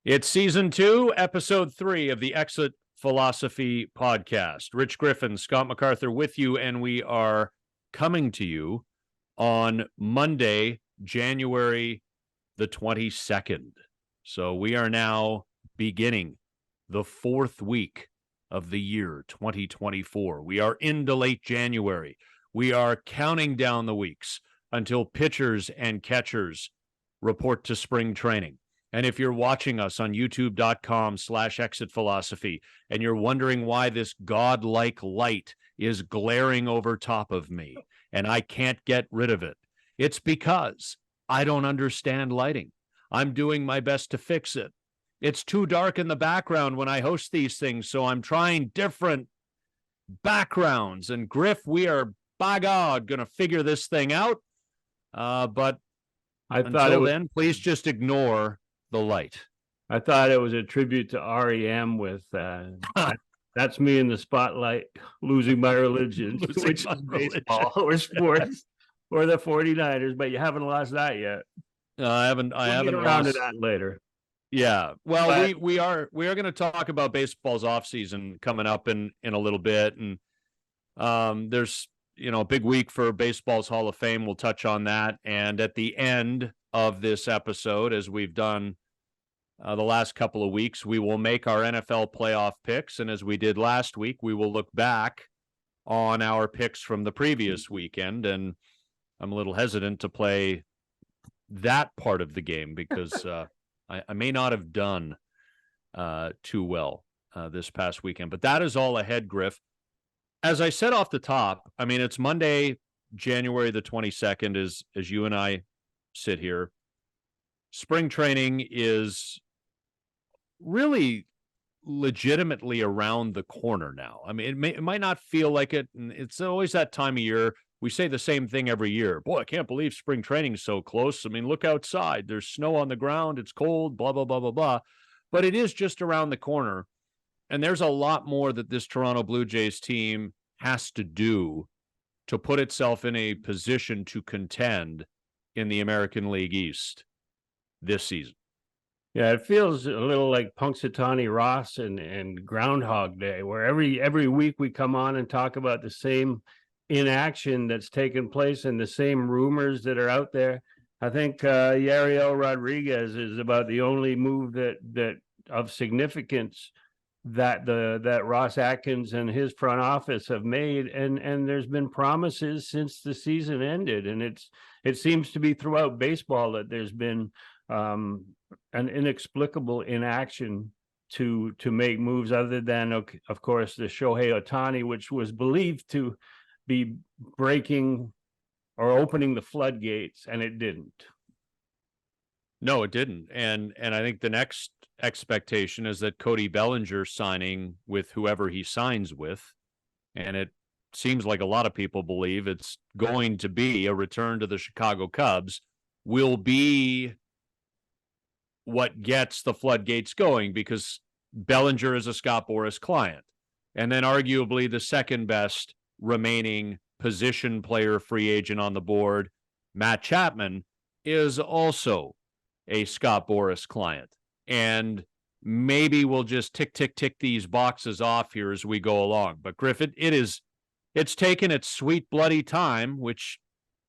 It's season 2, episode 3 of the Exit Philosophy podcast. Rich Griffin, Scott MacArthur with you, and we are coming to you on Monday, January the 22nd. So we are now beginning the 4th week of the year 2024. We are into late January. We are counting down the weeks until pitchers and catchers report to spring training. And if you're watching us on youtube.com/exitphilosophy and you're wondering why this godlike light is glaring over top of me and I can't get rid of it, it's because I don't understand lighting. I'm doing my best to fix it. It's too dark in the background when I host these things, so I'm trying different backgrounds. And Griff, we are, by God, going to figure this thing out. But until then, please just ignore the light. I thought it was a tribute to REM with that's me in the spotlight, losing my religion, which is baseball or sports or the 49ers, but you haven't lost that yet. I haven't get around to that later. Yeah. Well, we are going to talk about baseball's offseason coming up in a little bit. And there's, a big week for baseball's Hall of Fame. We'll touch on that. And at the end of this episode, as we've done the last couple of weeks, we will make our NFL playoff picks. And as we did last week, we will look back on our picks from the previous weekend. And I'm a little hesitant to play that part of the game because I may not have done too well this past weekend. But that is all ahead, Griff. As I said off the top, I mean, it's Monday, January the 22nd, as you and I sit here. Spring training is really legitimately around the corner now. I mean, it might not feel like it, and it's always that time of year. We say the same thing every year. Boy, I can't believe spring training is so close. I mean, look outside. There's snow on the ground. It's cold, blah, blah, blah, blah, blah. But it is just around the corner. And there's a lot more that this Toronto Blue Jays team has to do to put itself in a position to contend in the American League East this season. Yeah, it feels a little like Punxsutawney Ross and Groundhog Day, where every week we come on and talk about the same inaction that's taken place and the same rumors that are out there. I think Yariel Rodriguez is about the only move that of significance that Ross Atkins and his front office have made, and there's been promises since the season ended, and it seems to be throughout baseball that there's been an inexplicable inaction to make moves other than, of course, the Shohei Ohtani, which was believed to be breaking or opening the floodgates, and it didn't. No, it didn't. And I think the next expectation is that Cody Bellinger signing with whoever he signs with, and it seems like a lot of people believe it's going to be a return to the Chicago Cubs, will be what gets the floodgates going, because Bellinger is a Scott Boras client. And then arguably the second best remaining position player free agent on the board, Matt Chapman, is also a Scott Boras client. And maybe we'll just tick these boxes off here as we go along. But Griff, it's taken its sweet bloody time, which,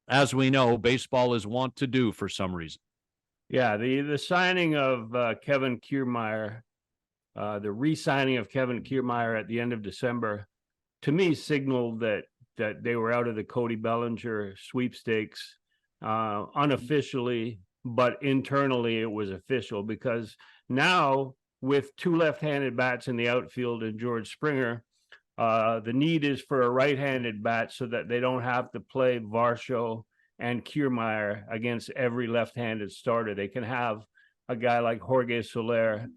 as we know, baseball is wont to do for some reason. Yeah, the signing of Kevin Kiermaier, the re-signing of Kevin Kiermaier at the end of December, to me signaled that they were out of the Cody Bellinger sweepstakes unofficially, but internally it was official, because now with two left-handed bats in the outfield and George Springer, the need is for a right-handed bat so that they don't have to play Varsho and Kiermaier against every left-handed starter. They can have a guy like Jorge Soler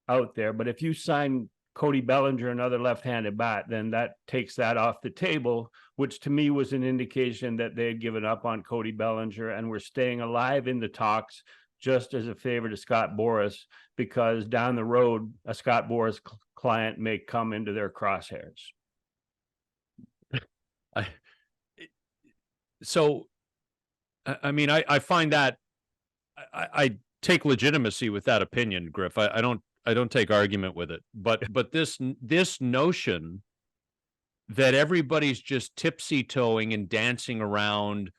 out there. But if you sign Cody Bellinger, another left-handed bat, then that takes that off the table, which to me was an indication that they had given up on Cody Bellinger and were staying alive in the talks just as a favor to Scott Boras, because down the road, a Scott Boras client may come into their crosshairs. I mean, I find that I take legitimacy with that opinion, Griff. I don't take argument with it. But this notion that everybody's just tipsy-toeing and dancing around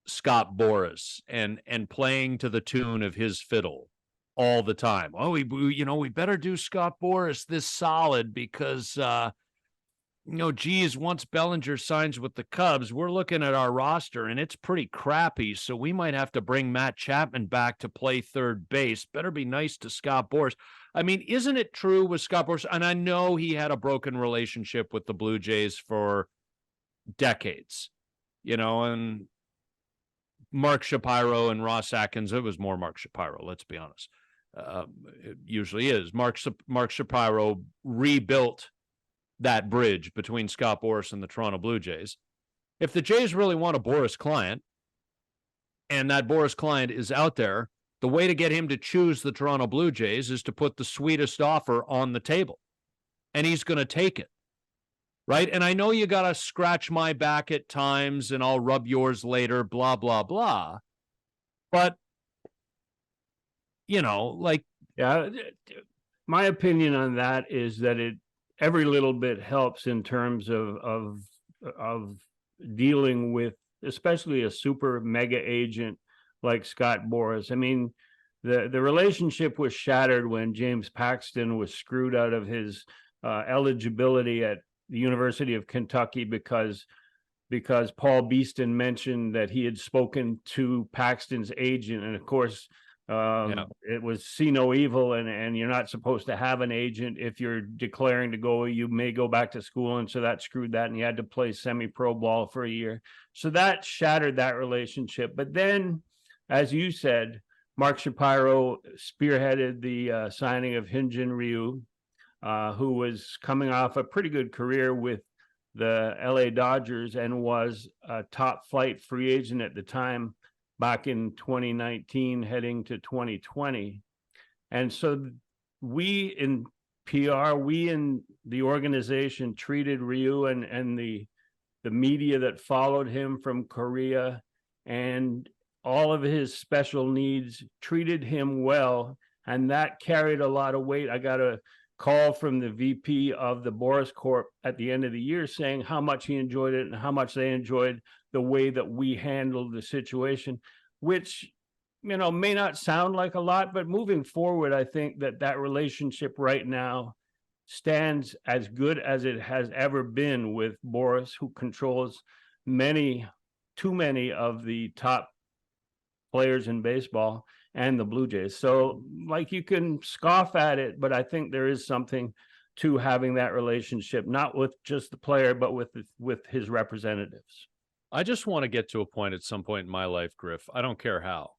Scott Boras and playing to the tune of his fiddle all the time. Oh, we better do Scott Boras this solid because geez, once Bellinger signs with the Cubs, we're looking at our roster and it's pretty crappy. So we might have to bring Matt Chapman back to play third base. Better be nice to Scott Boras. I mean, isn't it true with Scott Boras? And I know he had a broken relationship with the Blue Jays for decades, and Mark Shapiro and Ross Atkins. It was more Mark Shapiro, let's be honest. It usually is. Mark Shapiro rebuilt that bridge between Scott Boras and the Toronto Blue Jays. If the Jays really want a Boras client, and that Boras client is out there, the way to get him to choose the Toronto Blue Jays is to put the sweetest offer on the table. And he's going to take it. Right? And I know you got to scratch my back at times and I'll rub yours later, blah, blah, blah. But, Yeah, my opinion on that is that every little bit helps in terms of dealing with, especially a super mega agent like Scott Boras. I mean, the relationship was shattered when James Paxton was screwed out of his eligibility at the University of Kentucky because Paul Beeston mentioned that he had spoken to Paxton's agent, and of course it was see no evil, and you're not supposed to have an agent if you're declaring to go. You may go back to school, and so that screwed that, and he had to play semi-pro ball for a year. So that shattered that relationship. But then, as you said, Mark Shapiro spearheaded the signing of Hyun-Jin Ryu, who was coming off a pretty good career with the LA Dodgers and was a top flight free agent at the time back in 2019 heading to 2020. And so we in PR, we in the organization treated Ryu and the media that followed him from Korea and all of his special needs, treated him well, and that carried a lot of weight. I got a call from the VP of the Boras Corp at the end of the year saying how much he enjoyed it and how much they enjoyed the way that we handled the situation, which may not sound like a lot, but moving forward, I think that relationship right now stands as good as it has ever been with Boras, who controls too many of the top players in baseball and the Blue Jays. So you can scoff at it, but I think there is something to having that relationship, not with just the player, but with his representatives. I just want to get to a point at some point in my life, Griff, I don't care how,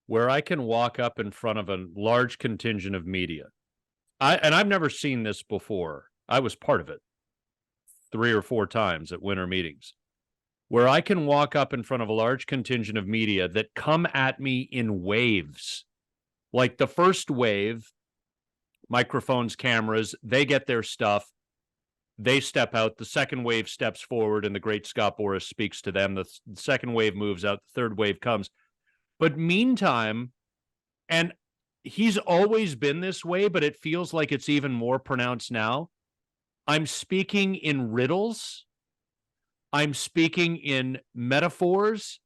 where I can walk up in front of a large contingent of media. I've never seen this before. I was part of it 3 or 4 times at winter meetings, where I can walk up in front of a large contingent of media that come at me in waves. Like the first wave, microphones, cameras, they get their stuff. They step out. The second wave steps forward, and the great Scott Boras speaks to them. The second wave moves out. The third wave comes. But meantime, and he's always been this way, but it feels like it's even more pronounced now. I'm speaking in riddles. I'm speaking in metaphors.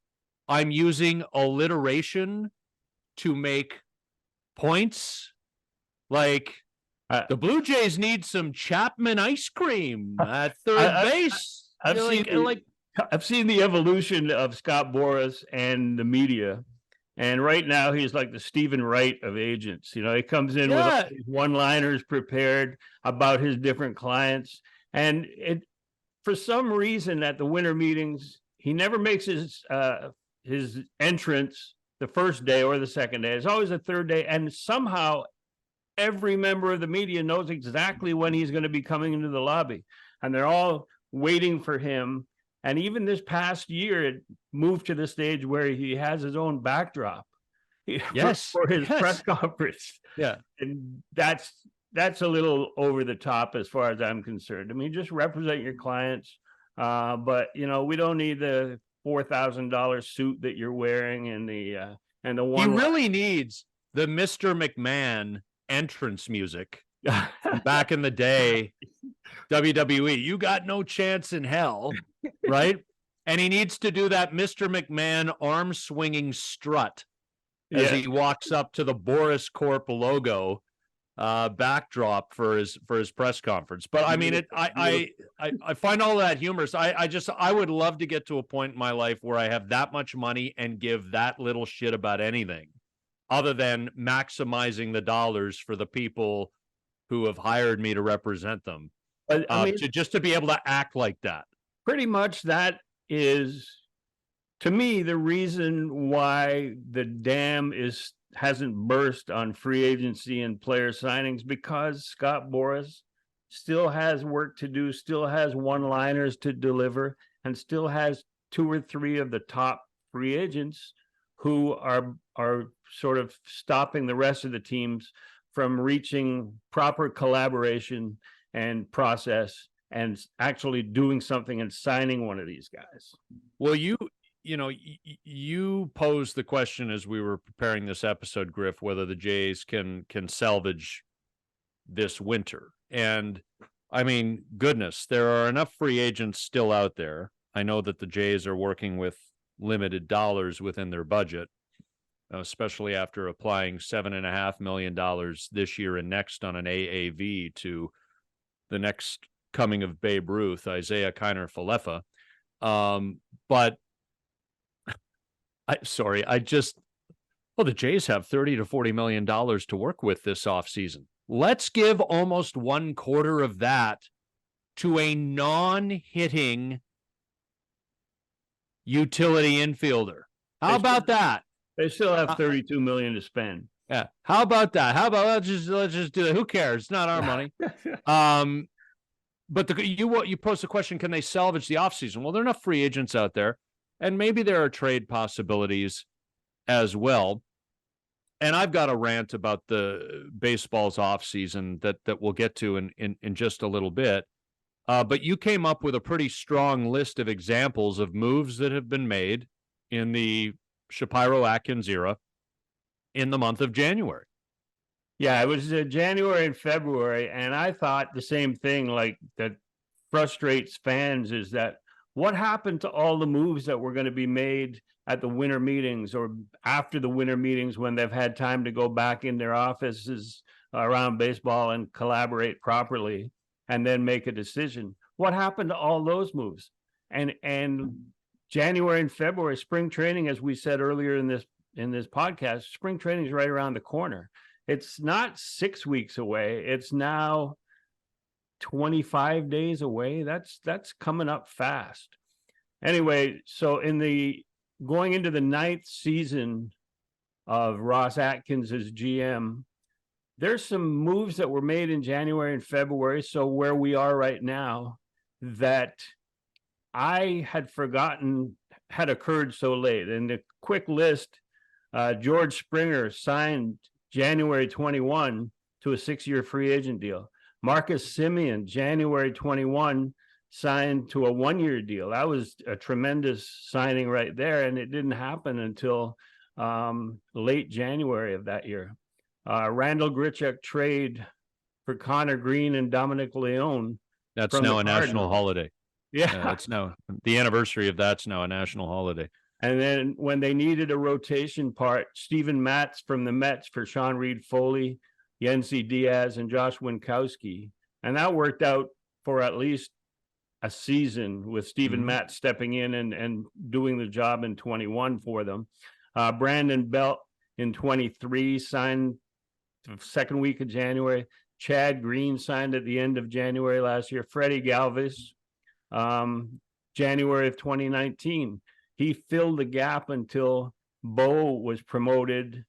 I'm using alliteration to make points. Like, the Blue Jays need some Chapman ice cream at third base. I've seen the evolution of Scott Boras and the media. And right now, he's like the Stephen Wright of agents. He comes in with all these one-liners prepared about his different clients. And for some reason at the winter meetings, he never makes his entrance the first day or the second day. It's always the third day. And somehow every member of the media knows exactly when he's going to be coming into the lobby. And they're all waiting for him. And even this past year, it moved to the stage where he has his own backdrop for his press conference. Yeah. And that's a little over the top as far as I'm concerned. I mean, just represent your clients. But, we don't need the $4,000 suit that you're wearing and the one. He really needs the Mr. McMahon entrance music from back in the day, WWE. You got no chance in hell, right? And he needs to do that Mr. McMahon arm swinging strut as he walks up to the Boris Corp logo backdrop for his press conference. But I mean, I find all that humorous. I would love to get to a point in my life where I have that much money and give that little shit about anything other than maximizing the dollars for the people who have hired me to represent them. I mean, to be able to act like that. Pretty much that is, to me, the reason why the dam hasn't burst on free agency and player signings, because Scott Boras still has work to do, still has one-liners to deliver, and still has 2 or 3 of the top free agents who are sort of stopping the rest of the teams from reaching proper collaboration and process and actually doing something and signing one of these guys. Well, you posed the question as we were preparing this episode, Griff, whether the Jays can salvage this winter. And I mean, goodness, there are enough free agents still out there. I know that the Jays are working with limited dollars within their budget, especially after applying $7.5 million this year and next on an AAV to the next coming of Babe Ruth, Isaiah Kiner Falefa. But the Jays have $30 to $40 million to work with this offseason. Let's give almost 1/4 of that to a non-hitting utility infielder. How about that? They still have $32 million to spend. Yeah. How about that? How about let's just do that? Who cares? It's not our money. But you posed the question, can they salvage the offseason? Well, there are enough free agents out there, and maybe there are trade possibilities as well. And I've got a rant about the baseball's offseason that we'll get to in just a little bit. But you came up with a pretty strong list of examples of moves that have been made in the Shapiro-Atkins era in the month of January. Yeah, it was January and February, and I thought the same thing, like, that frustrates fans is that what happened to all the moves that were going to be made at the winter meetings or after the winter meetings when they've had time to go back in their offices around baseball and collaborate properly and then make a decision? What happened to all those moves? And January and February, spring training, as we said earlier in this podcast, spring training is right around the corner. It's not 6 weeks away. It's now 25 days away. That's coming up fast. Anyway, so going into the 9th season of Ross Atkins as GM, there's some moves that were made in January and February. So where we are right now that I had forgotten had occurred so late. And the quick list, George Springer signed January 21 to a 6-year free agent deal. Marcus Semien, January 21, signed to a 1-year deal. That was a tremendous signing right there, and it didn't happen until late January of that year. Randall Grichuk trade for Connor Green and Dominic Leone. That's now a national holiday. Yeah, that's now the anniversary of that's now a national holiday. And then when they needed a rotation part, Steven Matz from the Mets for Sean Reed-Foley, Yency Diaz, and Josh Winkowski. And that worked out for at least a season with Steven Matz stepping in and doing the job in 21 for them. Brandon Belt in 23 signed the second week of January. Chad Green signed at the end of January last year. Freddie Galvis, January of 2019. He filled the gap until Bo was promoted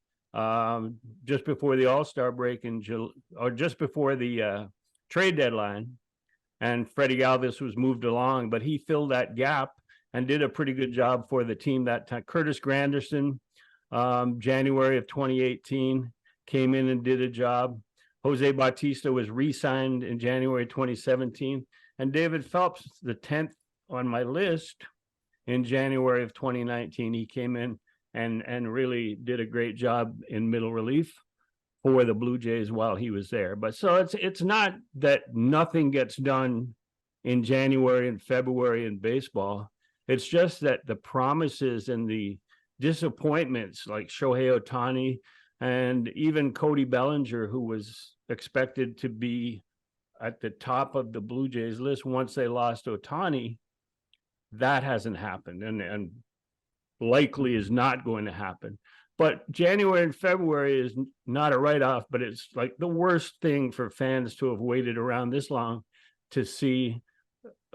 just before the All-Star break or just before the trade deadline, and Freddie Galvis was moved along, but he filled that gap and did a pretty good job for the team that time. Curtis Granderson, January of 2018, came in and did a job. Jose Bautista was re-signed in January 2017, and David Phelps, the 10th on my list, in January of 2019, he came in and really did a great job in middle relief for the Blue Jays while he was there. But so it's not that nothing gets done in January and February in baseball. It's just that the promises and the disappointments like Shohei Ohtani and even Cody Bellinger, who was expected to be at the top of the Blue Jays list once they lost Ohtani, that hasn't happened and likely is not going to happen. But January and February is not a write-off, but it's like the worst thing for fans to have waited around this long to see.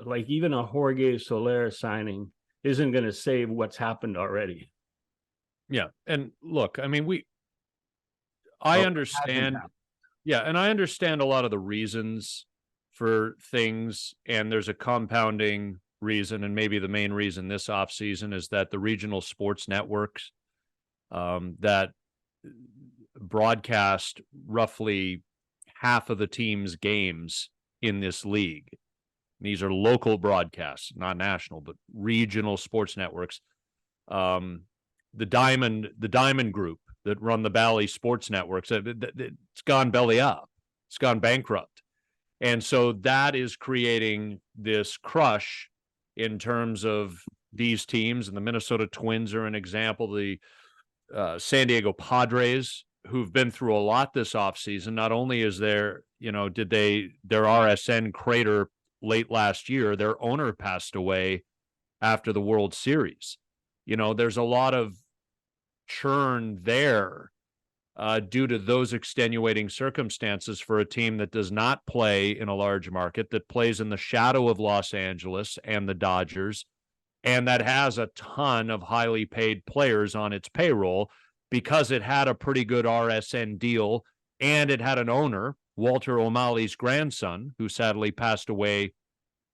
Like even a Jorge Soler signing isn't going to save what's happened already. Yeah. And look, I mean, I understand. Yeah. And I understand a lot of the reasons for things. And there's a compounding reason. And maybe the main reason this offseason is that the regional sports networks that broadcast roughly half of the team's games in this league. These are local broadcasts, not national, but regional sports networks. The Diamond Group that run the Bally Sports Networks, it's gone belly up. It's gone bankrupt. And so that is creating this crush in terms of these teams. And the Minnesota Twins are an example. The San Diego Padres, who've been through a lot this offseason. Not only is their RSN crater late last year, their owner passed away after the World Series. There's a lot of churn there due to those extenuating circumstances for a team that does not play in a large market, that plays in the shadow of Los Angeles and the Dodgers, and that has a ton of highly paid players on its payroll because it had a pretty good RSN deal and it had an owner, Walter O'Malley's grandson, who sadly passed away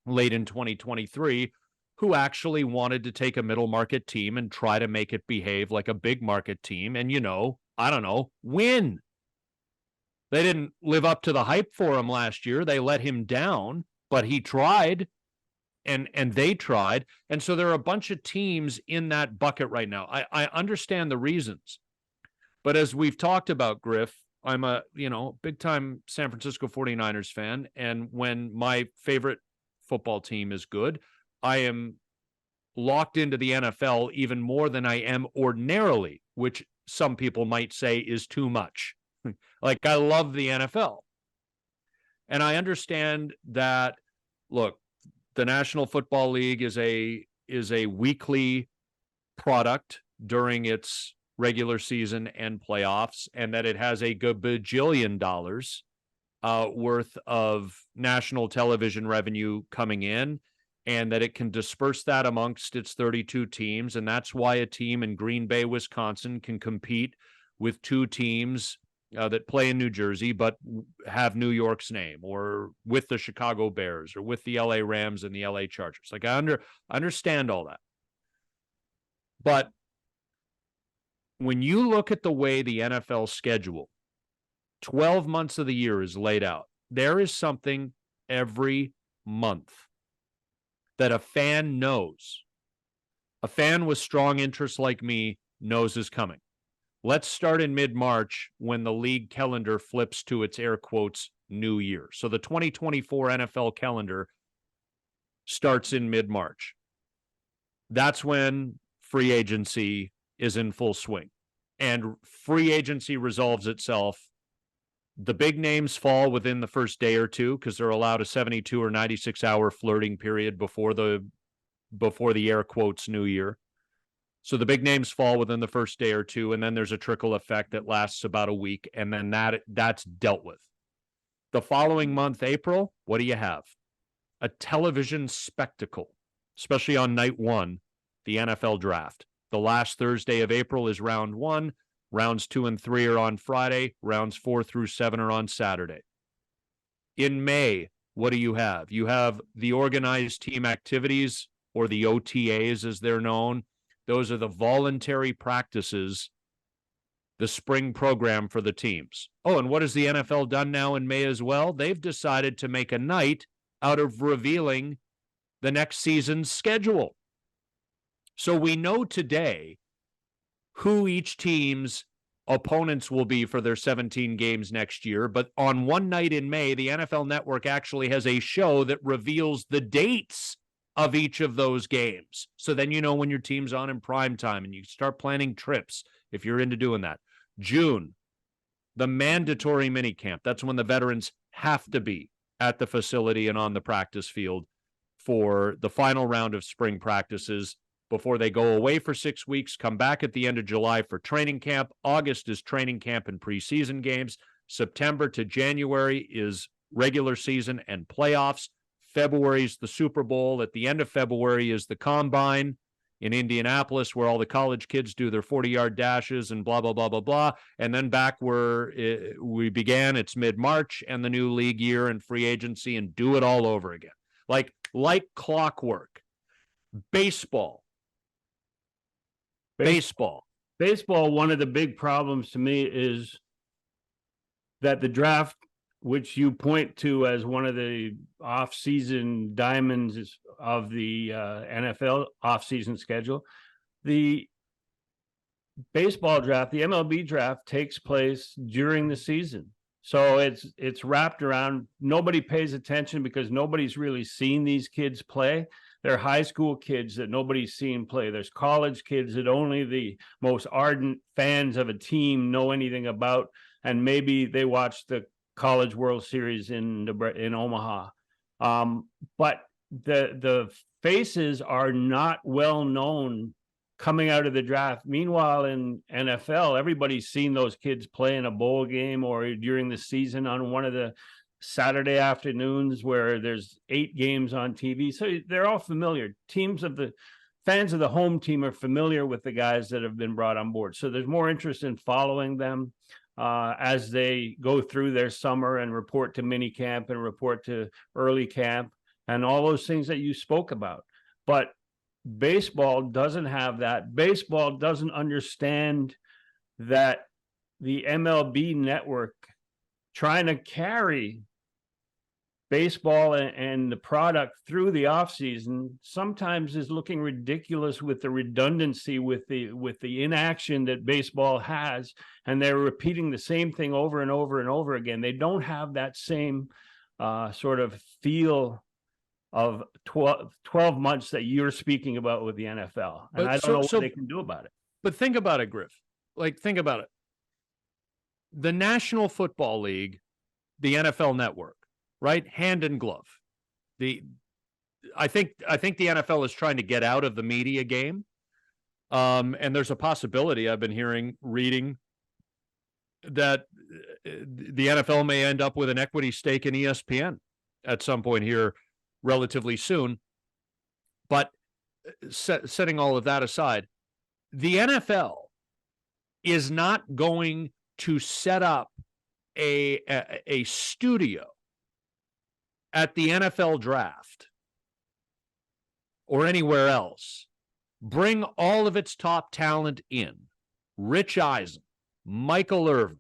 late in 2023, who actually wanted to take a middle market team and try to make it behave like a big market team and, win. They didn't live up to the hype for him last year. They let him down, but he tried and they tried. And so there are a bunch of teams in that bucket right now. I understand the reasons. But as we've talked about, Griff, I'm a, big time San Francisco 49ers fan. And when my favorite football team is good, I am locked into the NFL even more than I am ordinarily, which some people might say is too much. Like, I love the NFL. And I understand that, look, the National Football League is a weekly product during its regular season and playoffs, and that it has a bajillion dollars worth of national television revenue coming in, and that it can disperse that amongst its 32 teams. And that's why a team in Green Bay, Wisconsin can compete with two teams that play in New Jersey but have New York's name, or with the Chicago Bears, or with the LA Rams and the LA Chargers. Like, I understand all that. But when you look at the way the NFL schedule, 12 months of the year is laid out, there is something every month that a fan knows. A fan with strong interests like me knows is coming. Let's start in mid-March when the league calendar flips to its air quotes new year. So the 2024 NFL calendar starts in mid-March. That's when free agency is in full swing. And free agency resolves itself. The big names fall within the first day or two because they're allowed a 72 or 96-hour flirting period before the air quotes new year. So the big names fall within the first day or two, and then there's a trickle effect that lasts about a week, and then that's dealt with. The following month, April, what do you have? A television spectacle, especially on night one, the NFL draft. The last Thursday of April is round 1. Rounds 2 and 3 are on Friday. Rounds 4 through 7 are on Saturday. In May, what do you have? You have the organized team activities, or the OTAs as they're known. Those are the voluntary practices, the spring program for the teams. Oh, and what has the NFL done now in May as well? They've decided to make a night out of revealing the next season's schedule. So we know today who each team's opponents will be for their 17 games next year. But on one night in May, the NFL Network actually has a show that reveals the dates of each of those games. So then you know when your team's on in prime time, and you start planning trips if you're into doing that. June, the mandatory minicamp. That's when the veterans have to be at the facility and on the practice field for the final round of spring practices before they go away for 6 weeks, come back at the end of July for training camp. August is training camp and preseason games. September to January is regular season and playoffs. February is the Super Bowl. At the end of February is the Combine in Indianapolis, where all the college kids do their 40-yard dashes and blah, blah, blah, blah, blah. And then back where we began, it's mid-March and the new league year and free agency, and do it all over again. Like clockwork. Baseball. Baseball, one of the big problems to me is that the draft, which you point to as one of the off-season diamonds of the NFL off-season schedule, the baseball draft, the MLB draft, takes place during the season. So it's wrapped around, nobody pays attention because nobody's really seen these kids play. They're high school kids that nobody's seen play. There's college kids that only the most ardent fans of a team know anything about, and maybe they watch the College World Series in Omaha. But the faces are not well known coming out of the draft. Meanwhile, in NFL, everybody's seen those kids play in a bowl game or during the season on one of the Saturday afternoons where there's 8 games on TV. So they're all familiar. Fans of the home team are familiar with the guys that have been brought on board. So there's more interest in following them as they go through their summer and report to mini camp and report to early camp and all those things that you spoke about. But baseball doesn't have that. Baseball doesn't understand that the MLB network trying to carry baseball and the product through the offseason sometimes is looking ridiculous with the redundancy, with the inaction that baseball has, and they're repeating the same thing over and over and over again. They don't have that same sort of feel of 12 months that you're speaking about with the NFL. And I don't know what they can do about it. But think about it, Griff. Think about it. The National Football League, the NFL Network, right? Hand in glove. I think the NFL is trying to get out of the media game. And there's a possibility, I've been reading that the NFL may end up with an equity stake in ESPN at some point here relatively soon. But setting all of that aside, the NFL is not going to set up a studio at the NFL draft or anywhere else, bring all of its top talent in, Rich Eisen, Michael Irvin,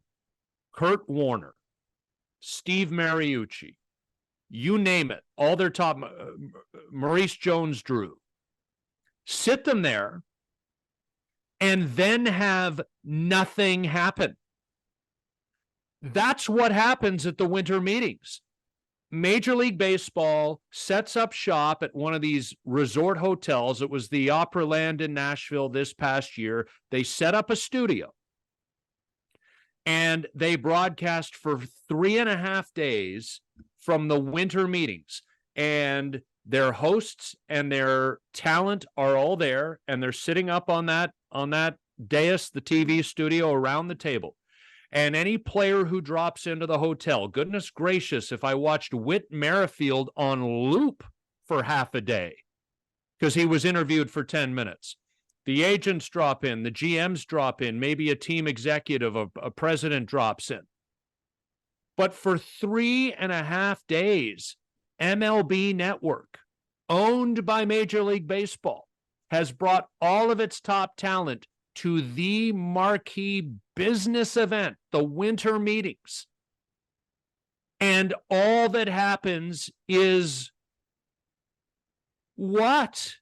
Kurt Warner, Steve Mariucci, you name it, all their top, Maurice Jones-Drew, sit them there and then have nothing happen. That's what happens at the winter meetings. Major League Baseball sets up shop at one of these resort hotels. It was the Opryland in Nashville this past year. They set up a studio and they broadcast for 3.5 days from the winter meetings, and their hosts and their talent are all there, and they're sitting up on that dais, the TV studio, around the table. And any player who drops into the hotel, goodness gracious, if I watched Whit Merrifield on loop for half a day because he was interviewed for 10 minutes. The agents drop in, the GMs drop in, maybe a team executive, a president drops in. But for 3.5 days, MLB Network, owned by Major League Baseball, has brought all of its top talent to the marquee business event, the winter meetings. And all that happens is what?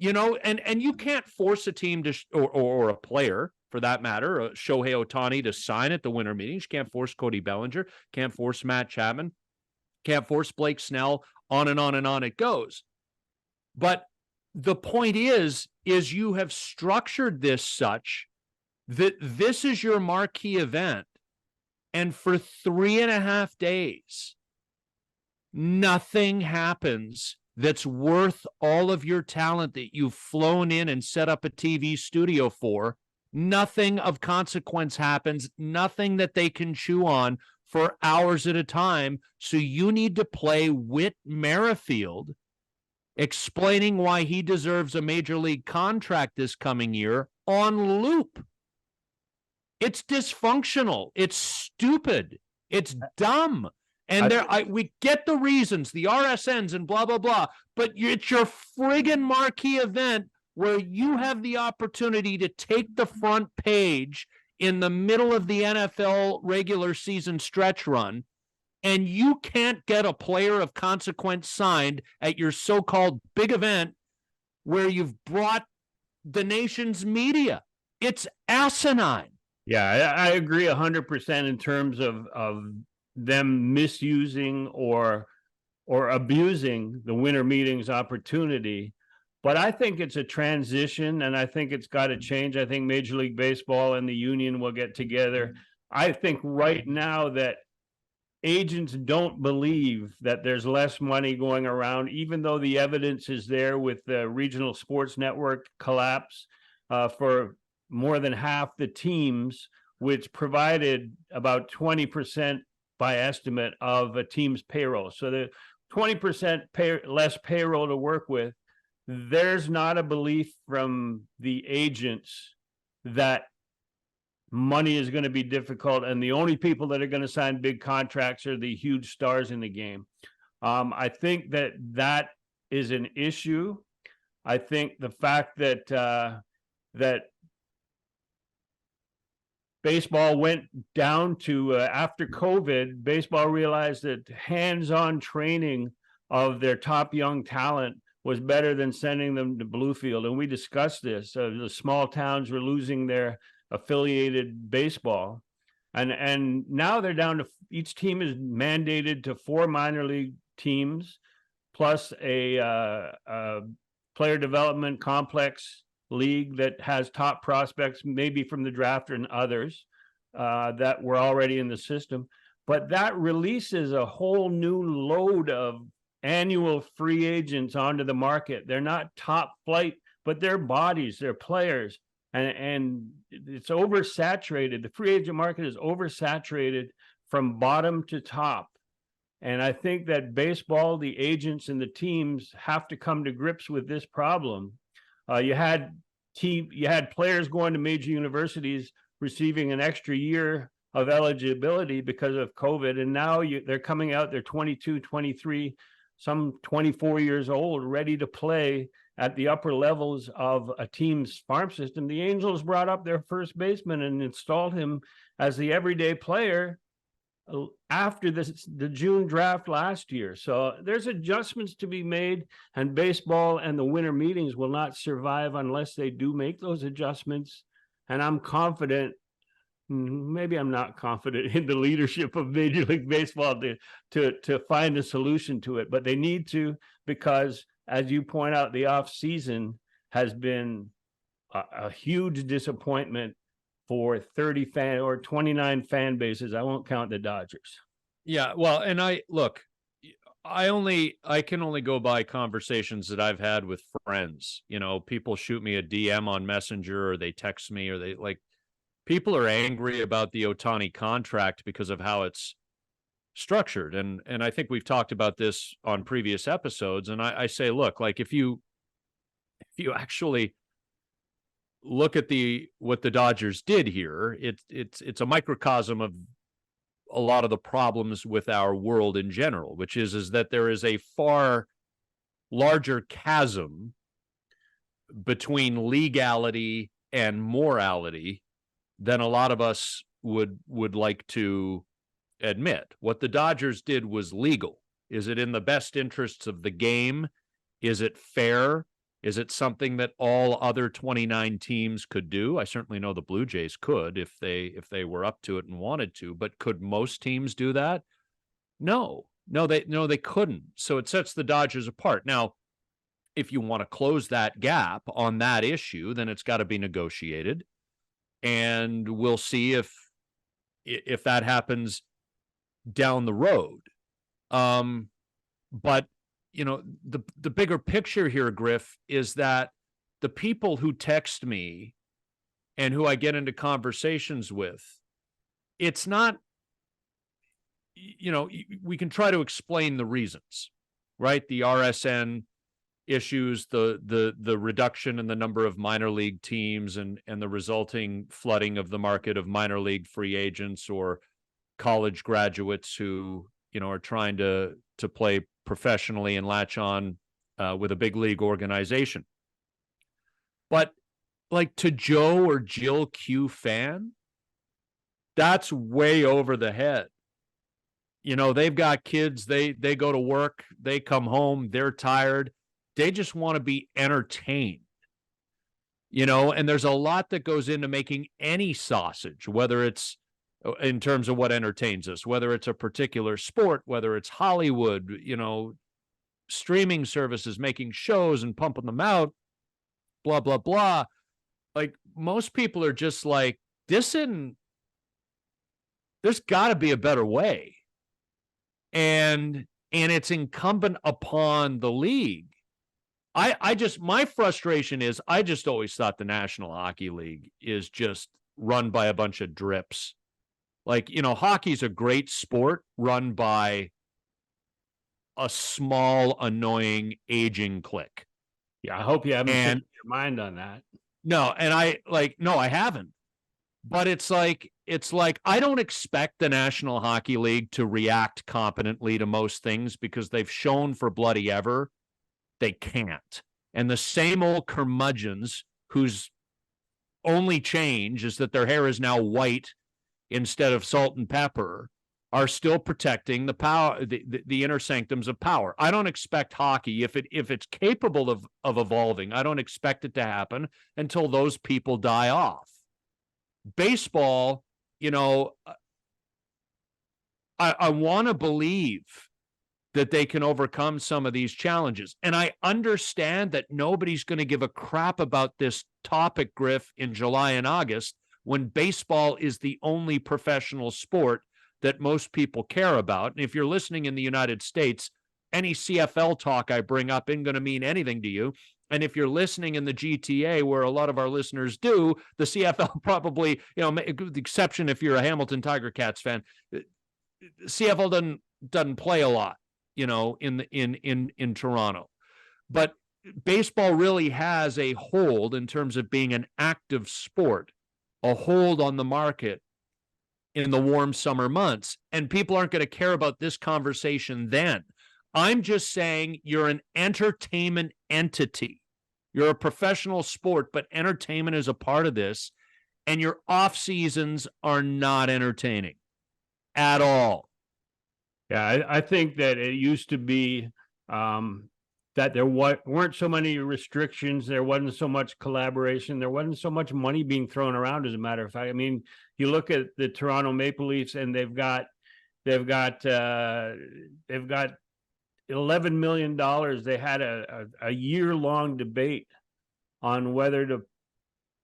and you can't force a team to, or a player for that matter, Shohei Ohtani to sign at the winter meetings. You can't force Cody Bellinger, can't force Matt Chapman, can't force Blake Snell, on and on and on it goes. But the point is you have structured this such that this is your marquee event. And for 3.5 days, nothing happens that's worth all of your talent that you've flown in and set up a TV studio for. Nothing of consequence happens, nothing that they can chew on for hours at a time. So you need to play Whit Merrifield explaining why he deserves a major league contract this coming year on loop. It's dysfunctional. It's stupid. It's dumb. And we get the reasons, the RSNs and blah, blah, blah, but it's your friggin' marquee event where you have the opportunity to take the front page in the middle of the NFL regular season stretch run, and you can't get a player of consequence signed at your so-called big event where you've brought the nation's media. It's asinine. Yeah, I agree 100% in terms of them misusing or abusing the winter meetings opportunity. But I think it's a transition, and I think it's got to change. I think Major League Baseball and the union will get together. I think right now that agents don't believe that there's less money going around, even though the evidence is there with the regional sports network collapse for more than half the teams, which provided about 20% by estimate of a team's payroll. So the 20% less payroll to work with. There's not a belief from the agents that money is going to be difficult, and the only people that are going to sign big contracts are the huge stars in the game. I think that is an issue. I think the fact that that baseball went down to after COVID, baseball realized that hands-on training of their top young talent was better than sending them to Bluefield. And we discussed this. The small towns were losing their affiliated baseball. And now they're down to, each team is mandated to 4 minor league teams, plus a player development complex league that has top prospects, maybe from the draft and others that were already in the system. But that releases a whole new load of annual free agents onto the market. They're not top flight, but they're bodies, they're players, and it's oversaturated. The free agent market is oversaturated from bottom to top. And I think that baseball, the agents and the teams have to come to grips with this problem. You had players going to major universities receiving an extra year of eligibility because of COVID, and now they're coming out, they're 22, 23, some 24 years old, ready to play at the upper levels of a team's farm system. The Angels brought up their first baseman and installed him as the everyday player after the June draft last year. So there's adjustments to be made, and baseball and the winter meetings will not survive unless they do make those adjustments. And I'm confident, maybe I'm not confident in the leadership of Major League Baseball to find a solution to it, but they need to, because as you point out, the off season has been a huge disappointment for 29 fan bases. I won't count the Dodgers. Yeah, well, and I can only go by conversations that I've had with friends. People shoot me a DM on Messenger, or they text me, or people are angry about the Ohtani contract because of how it's structured. And I think we've talked about this on previous episodes. And I say, look, if you actually look at what the Dodgers did here, it's a microcosm of a lot of the problems with our world in general, which is that there is a far larger chasm between legality and morality than a lot of us would like to admit. What the Dodgers did was legal. Is it in the best interests of the game? Is it fair? Is it something that all other 29 teams could do? I certainly know the Blue Jays could if they were up to it and wanted to, but could most teams do that? No, they couldn't. So it sets the Dodgers apart. Now, if you want to close that gap on that issue, then it's got to be negotiated. And we'll see if that happens down the road. But the bigger picture here, Griff, is that the people who text me and who I get into conversations with, it's not, we can try to explain the reasons, right? The RSN issues, the reduction in the number of minor league teams and the resulting flooding of the market of minor league free agents or college graduates who, are trying to play professionally and latch on with a big league organization. But like to Joe or Jill Q fan, that's way over the head. They've got kids, they go to work, they come home, they're tired. They just want to be entertained. And there's a lot that goes into making any sausage, whether it's in terms of what entertains us, whether it's a particular sport, whether it's Hollywood, streaming services, making shows and pumping them out, blah, blah, blah. Like most people are just like, there's got to be a better way. And it's incumbent upon the league. My frustration is I just always thought the National Hockey League is just run by a bunch of drips. Like, hockey's a great sport run by a small, annoying, aging clique. Yeah, I hope you haven't changed your mind on that. No, and I haven't. But it's like I don't expect the National Hockey League to react competently to most things because they've shown for bloody ever they can't. And the same old curmudgeons whose only change is that their hair is now white instead of salt and pepper are still protecting the power, the inner sanctums of power. I don't expect hockey, if it's capable of evolving, I don't expect it to happen until those people die off. Baseball, I want to believe that they can overcome some of these challenges. And I understand that nobody's going to give a crap about this topic, Griff, in July and August, when baseball is the only professional sport that most people care about. And if you're listening in the United States, any CFL talk I bring up isn't going to mean anything to you. And if you're listening in the GTA, where a lot of our listeners do, the CFL probably, the exception if you're a Hamilton Tiger Cats fan, CFL doesn't play a lot, in Toronto. But baseball really has a hold in terms of being an active sport, a hold on the market in the warm summer months. And people aren't going to care about this conversation then. I'm just saying you're an entertainment entity. You're a professional sport, but entertainment is a part of this. And your off seasons are not entertaining at all. Yeah, I think that it used to be that there weren't so many restrictions. There wasn't so much collaboration. There wasn't so much money being thrown around, as a matter of fact. I mean, you look at the Toronto Maple Leafs, and they've got $11 million. They had a year-long debate on whether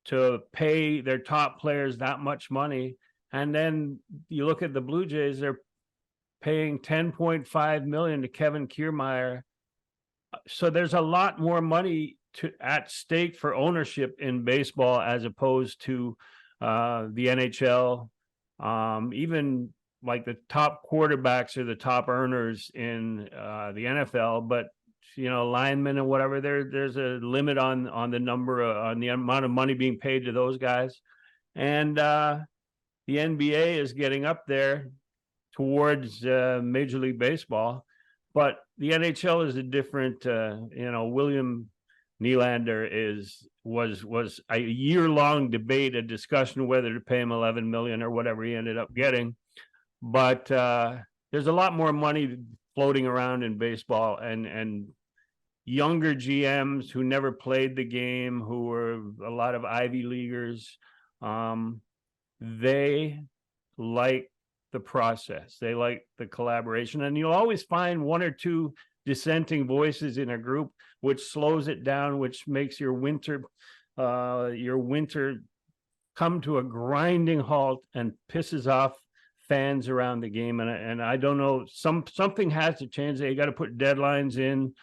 to pay their top players that much money. And then you look at the Blue Jays, they're paying $10.5 million to Kevin Kiermaier. So there's a lot more money at stake for ownership in baseball as opposed to the NHL. Even like the top quarterbacks are the top earners in the NFL, but linemen and whatever, there's a limit on the amount of money being paid to those guys. And the NBA is getting up there towards Major League Baseball, but the NHL is a different. William Nylander was a year-long debate, a discussion whether to pay him $11 million or whatever he ended up getting. But there's a lot more money floating around in baseball, and younger GMs who never played the game, who were a lot of Ivy Leaguers. They like the process. They like the collaboration. And you'll always find one or two dissenting voices in a group, which slows it down, which makes your winter come to a grinding halt and pisses off fans around the game. And I don't know, something has to change. They got to put deadlines in,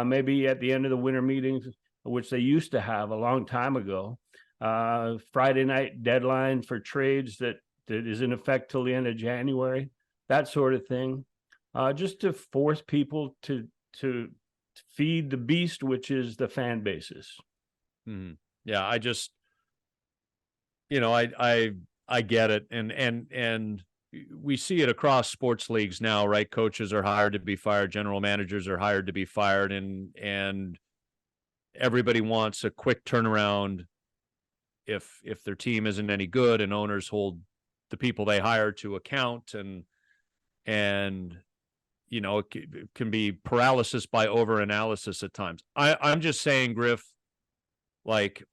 maybe at the end of the winter meetings, which they used to have a long time ago. Friday night deadline for trades that is in effect till the end of January, that sort of thing, just to force people to feed the beast, which is the fan bases. Mm-hmm. Yeah, I just, I get it, and we see it across sports leagues now, right? Coaches are hired to be fired, general managers are hired to be fired, and everybody wants a quick turnaround if their team isn't any good, and owners hold the people they hire to account, and it can be paralysis by overanalysis at times. I'm just saying, Griff, like,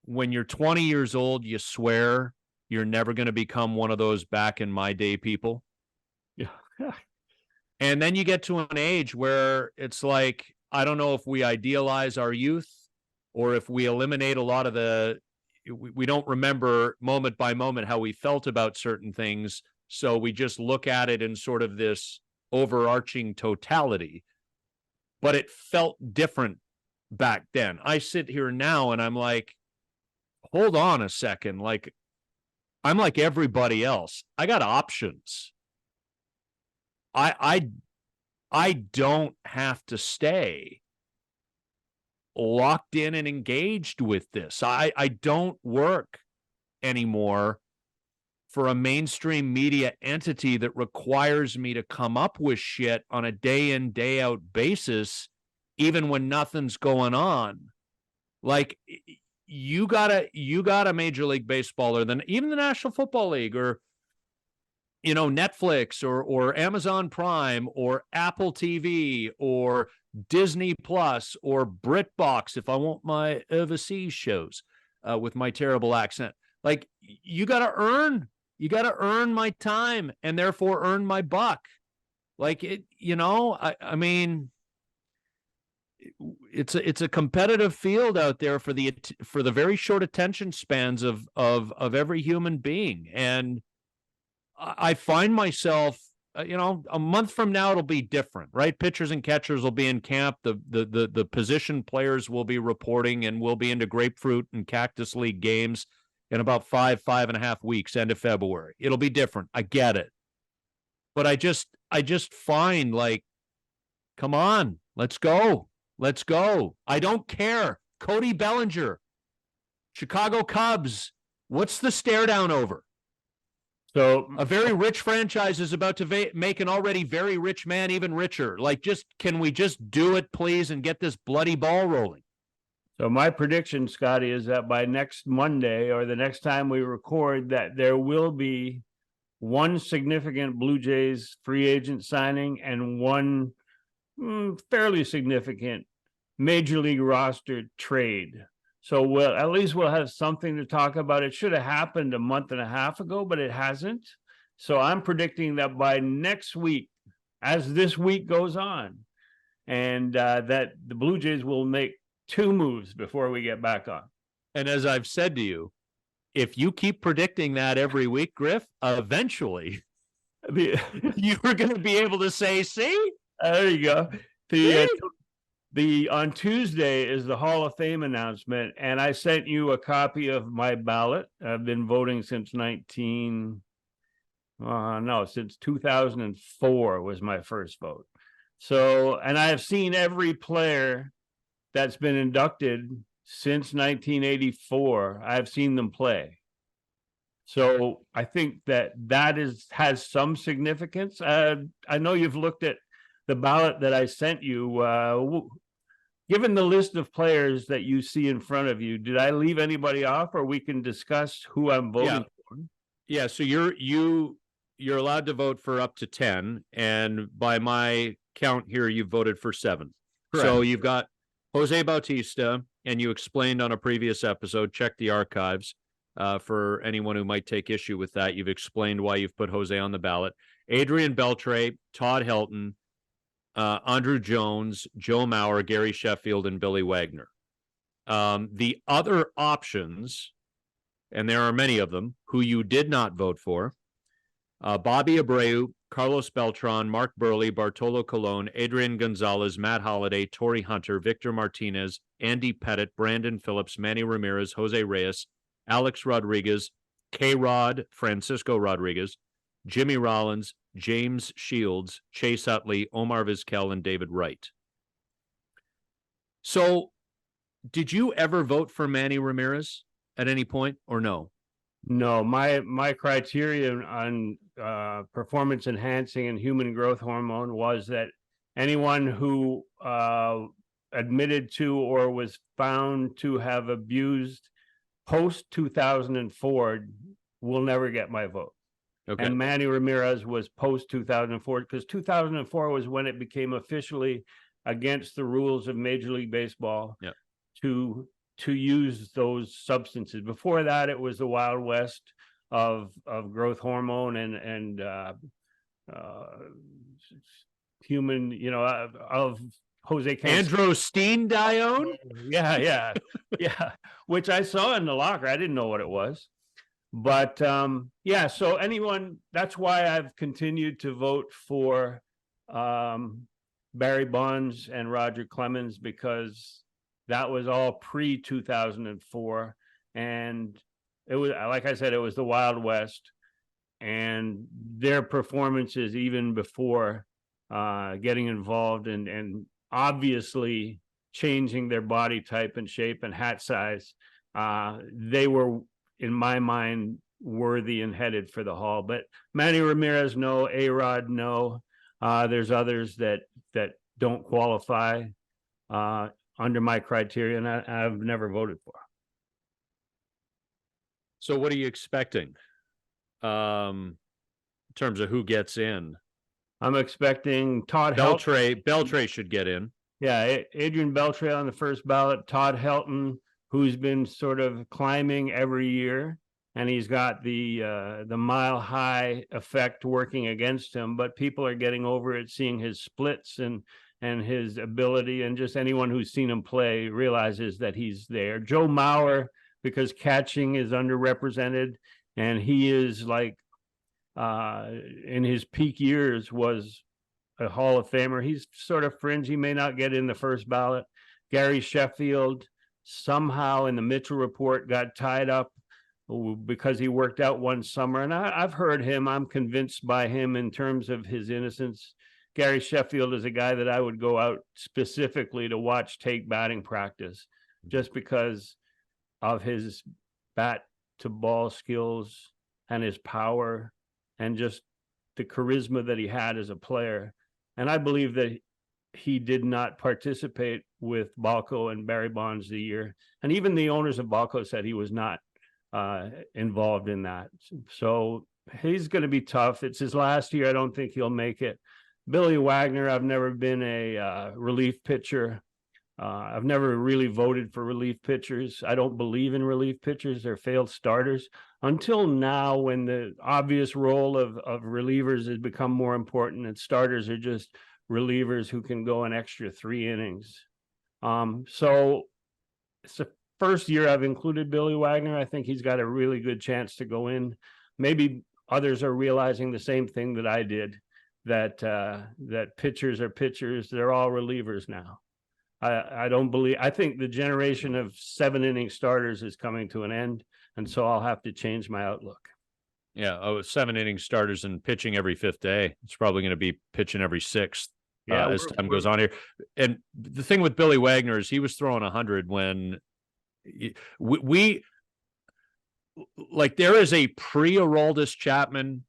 when you're 20 years old, you swear you're never going to become one of those back in my day people. Yeah. And then you get to an age where it's like, I don't know if we idealize our youth or if we eliminate a lot of we don't remember moment by moment how we felt about certain things. So we just look at it in sort of this overarching totality. But it felt different back then. I sit here now and I'm like, hold on a second. Like, I'm like everybody else. I got options. I don't have to stay locked in and engaged with this. I don't work anymore for a mainstream media entity that requires me to come up with shit on a day in, day out basis, even when nothing's going on. Like, you got a Major League Baseball, or even the National Football League, or Netflix or Amazon Prime or Apple TV or Disney Plus or BritBox, if I want my overseas shows with my terrible accent. Like, you got to earn my time and therefore earn my buck. Like, it, I mean, it's a competitive field out there for the very short attention spans of every human being. And I find myself, a month from now, it'll be different, right? Pitchers and catchers will be in camp. The position players will be reporting, and we'll be into Grapefruit and Cactus League games in about 5.5 weeks, end of February. It'll be different. I get it. But I just find, like, come on, let's go. Let's go. I don't care. Cody Bellinger, Chicago Cubs. What's the stare down over? So a very rich franchise is about to make an already very rich man even richer. Like, can we just do it, please, and get this bloody ball rolling? So my prediction, Scotty, is that by next Monday, or the next time we record, that there will be one significant Blue Jays free agent signing and one fairly significant Major League roster trade. So at least we'll have something to talk about. It should have happened a month and a half ago, but it hasn't. So I'm predicting that by next week, as this week goes on, and that the Blue Jays will make 2 moves before we get back on. And as I've said to you, if you keep predicting that every week, Griff, eventually you're going to be able to say, see? There you go. On Tuesday is the Hall of Fame announcement, and I sent you a copy of my ballot. I've been voting since 2004 was my first vote. So, and I have seen every player that's been inducted since 1984. I've seen them play. So I think that has some significance. I know you've looked at the ballot that I sent you. Given the list of players that you see in front of you, did I leave anybody off, or we can discuss who I'm voting for? Yeah. So you're allowed to vote for up to 10, and by my count here, you voted for 7. Correct. So you've got Jose Bautista, and you explained on a previous episode, check the archives for anyone who might take issue with that. You've explained why you've put Jose on the ballot. Adrian Beltre, Todd Helton, Andrew Jones, Joe Mauer, Gary Sheffield, and Billy Wagner. The other options, and there are many of them, who you did not vote for, Bobby Abreu, Carlos Beltran, Mark Burley, Bartolo Colon, Adrian Gonzalez, Matt Holliday, Torrey Hunter, Victor Martinez, Andy Pettit, Brandon Phillips, Manny Ramirez, Jose Reyes, Alex Rodriguez, K-Rod, Francisco Rodriguez, Jimmy Rollins, James Shields, Chase Utley, Omar Vizquel, and David Wright. So, did you ever vote for Manny Ramirez at any point, or no? No, my criterion on performance enhancing and human growth hormone was that anyone who admitted to or was found to have abused post 2004 will never get my vote. Okay. And Manny Ramirez was post 2004 because 2004 was when it became officially against the rules of Major League Baseball to use those substances. Before that, it was the Wild West of growth hormone and human, of Jose androstenedione. Yeah, which I saw in the locker. I didn't know what it was, but so anyone. That's why I've continued to vote for Barry Bonds and Roger Clemens, because that was all pre 2004, and it was, like I said, it was the Wild West, and their performances even before getting involved and obviously changing their body type and shape and hat size, they were, in my mind, worthy and headed for the Hall. But Manny Ramirez, no. A-Rod, no. There's others that don't qualify under my criteria, and I've never voted for. So what are you expecting in terms of who gets in? I'm expecting Todd Beltre. Beltre should get in. Yeah, Adrian Beltre on the first ballot. Todd Helton, who's been sort of climbing every year, and he's got the mile high effect working against him. But people are getting over it, seeing his splits and his ability, and just anyone who's seen him play realizes that he's there. Joe Mauer, because catching is underrepresented, and he is like in his peak years was a Hall of Famer. He's sort of fringe. He may not get in the first ballot. Gary Sheffield somehow in the Mitchell report got tied up because he worked out one summer, and I've heard him. I'm convinced by him in terms of his innocence. Gary Sheffield is a guy that I would go out specifically to watch take batting practice, just because of his bat to ball skills and his power and just the charisma that he had as a player. And I believe that he did not participate with Balco and Barry Bonds the year. And even the owners of Balco said he was not involved in that. So he's going to be tough. It's his last year. I don't think he'll make it. Billy Wagner, I've never been a relief pitcher. I've never really voted for relief pitchers. I don't believe in relief pitchers. They're failed starters. Until now, when the obvious role of relievers has become more important, and starters are just relievers who can go an extra 3 innings. So it's the first year I've included Billy Wagner. I think he's got a really good chance to go in. Maybe others are realizing the same thing that I did, that pitchers are pitchers. They're all relievers now. I think the generation of 7-inning starters is coming to an end, and so I'll have to change my outlook. Yeah, 7-inning starters and pitching every 5th day. It's probably going to be pitching every 6th as time goes on here. And the thing with Billy Wagner is he was throwing 100 when we like, there is a pre-Aroldis Chapman,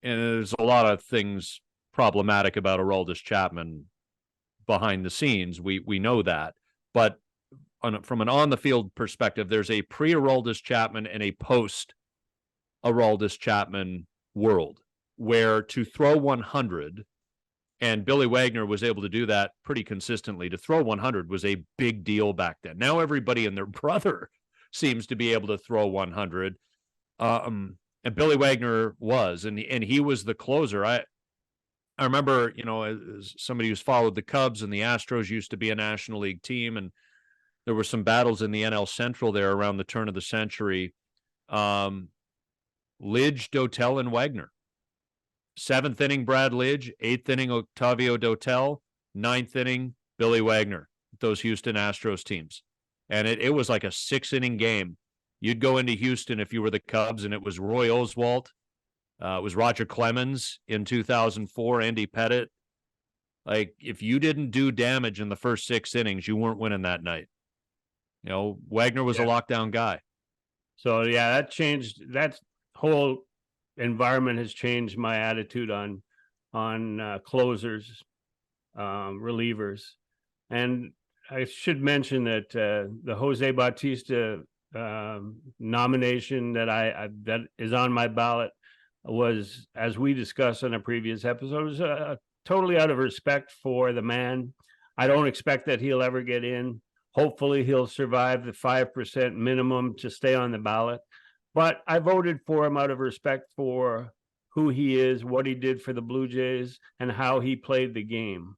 and there's a lot of things problematic about Aroldis Chapman behind the scenes. We know that, but from an on the field perspective, there's a pre-Aroldis Chapman and a post Aroldis Chapman world, where to throw 100 And Billy Wagner was able to do that pretty consistently. To throw 100 was a big deal back then. Now everybody and their brother seems to be able to throw 100. And Billy Wagner was, and he was the closer. I remember, as somebody who's followed the Cubs, and the Astros used to be a National League team, and there were some battles in the NL Central there around the turn of the century. Lidge, Dotel, and Wagner. 7th inning, Brad Lidge. 8th inning, Octavio Dotel. 9th inning, Billy Wagner. Those Houston Astros teams. And it was like a 6-inning game. You'd go into Houston if you were the Cubs, and it was Roy Oswalt. It was Roger Clemens in 2004, Andy Pettit. Like, if you didn't do damage in the first 6 innings, you weren't winning that night. Wagner was a lockdown guy. So, yeah, that changed. That whole environment has changed my attitude on closers, relievers. And I should mention that the Jose Bautista nomination that is on my ballot was, as we discussed in a previous episode, was totally out of respect for the man. I don't expect that he'll ever get in. Hopefully he'll survive the 5% minimum to stay on the ballot. But I voted for him out of respect for who he is, what he did for the Blue Jays, and how he played the game.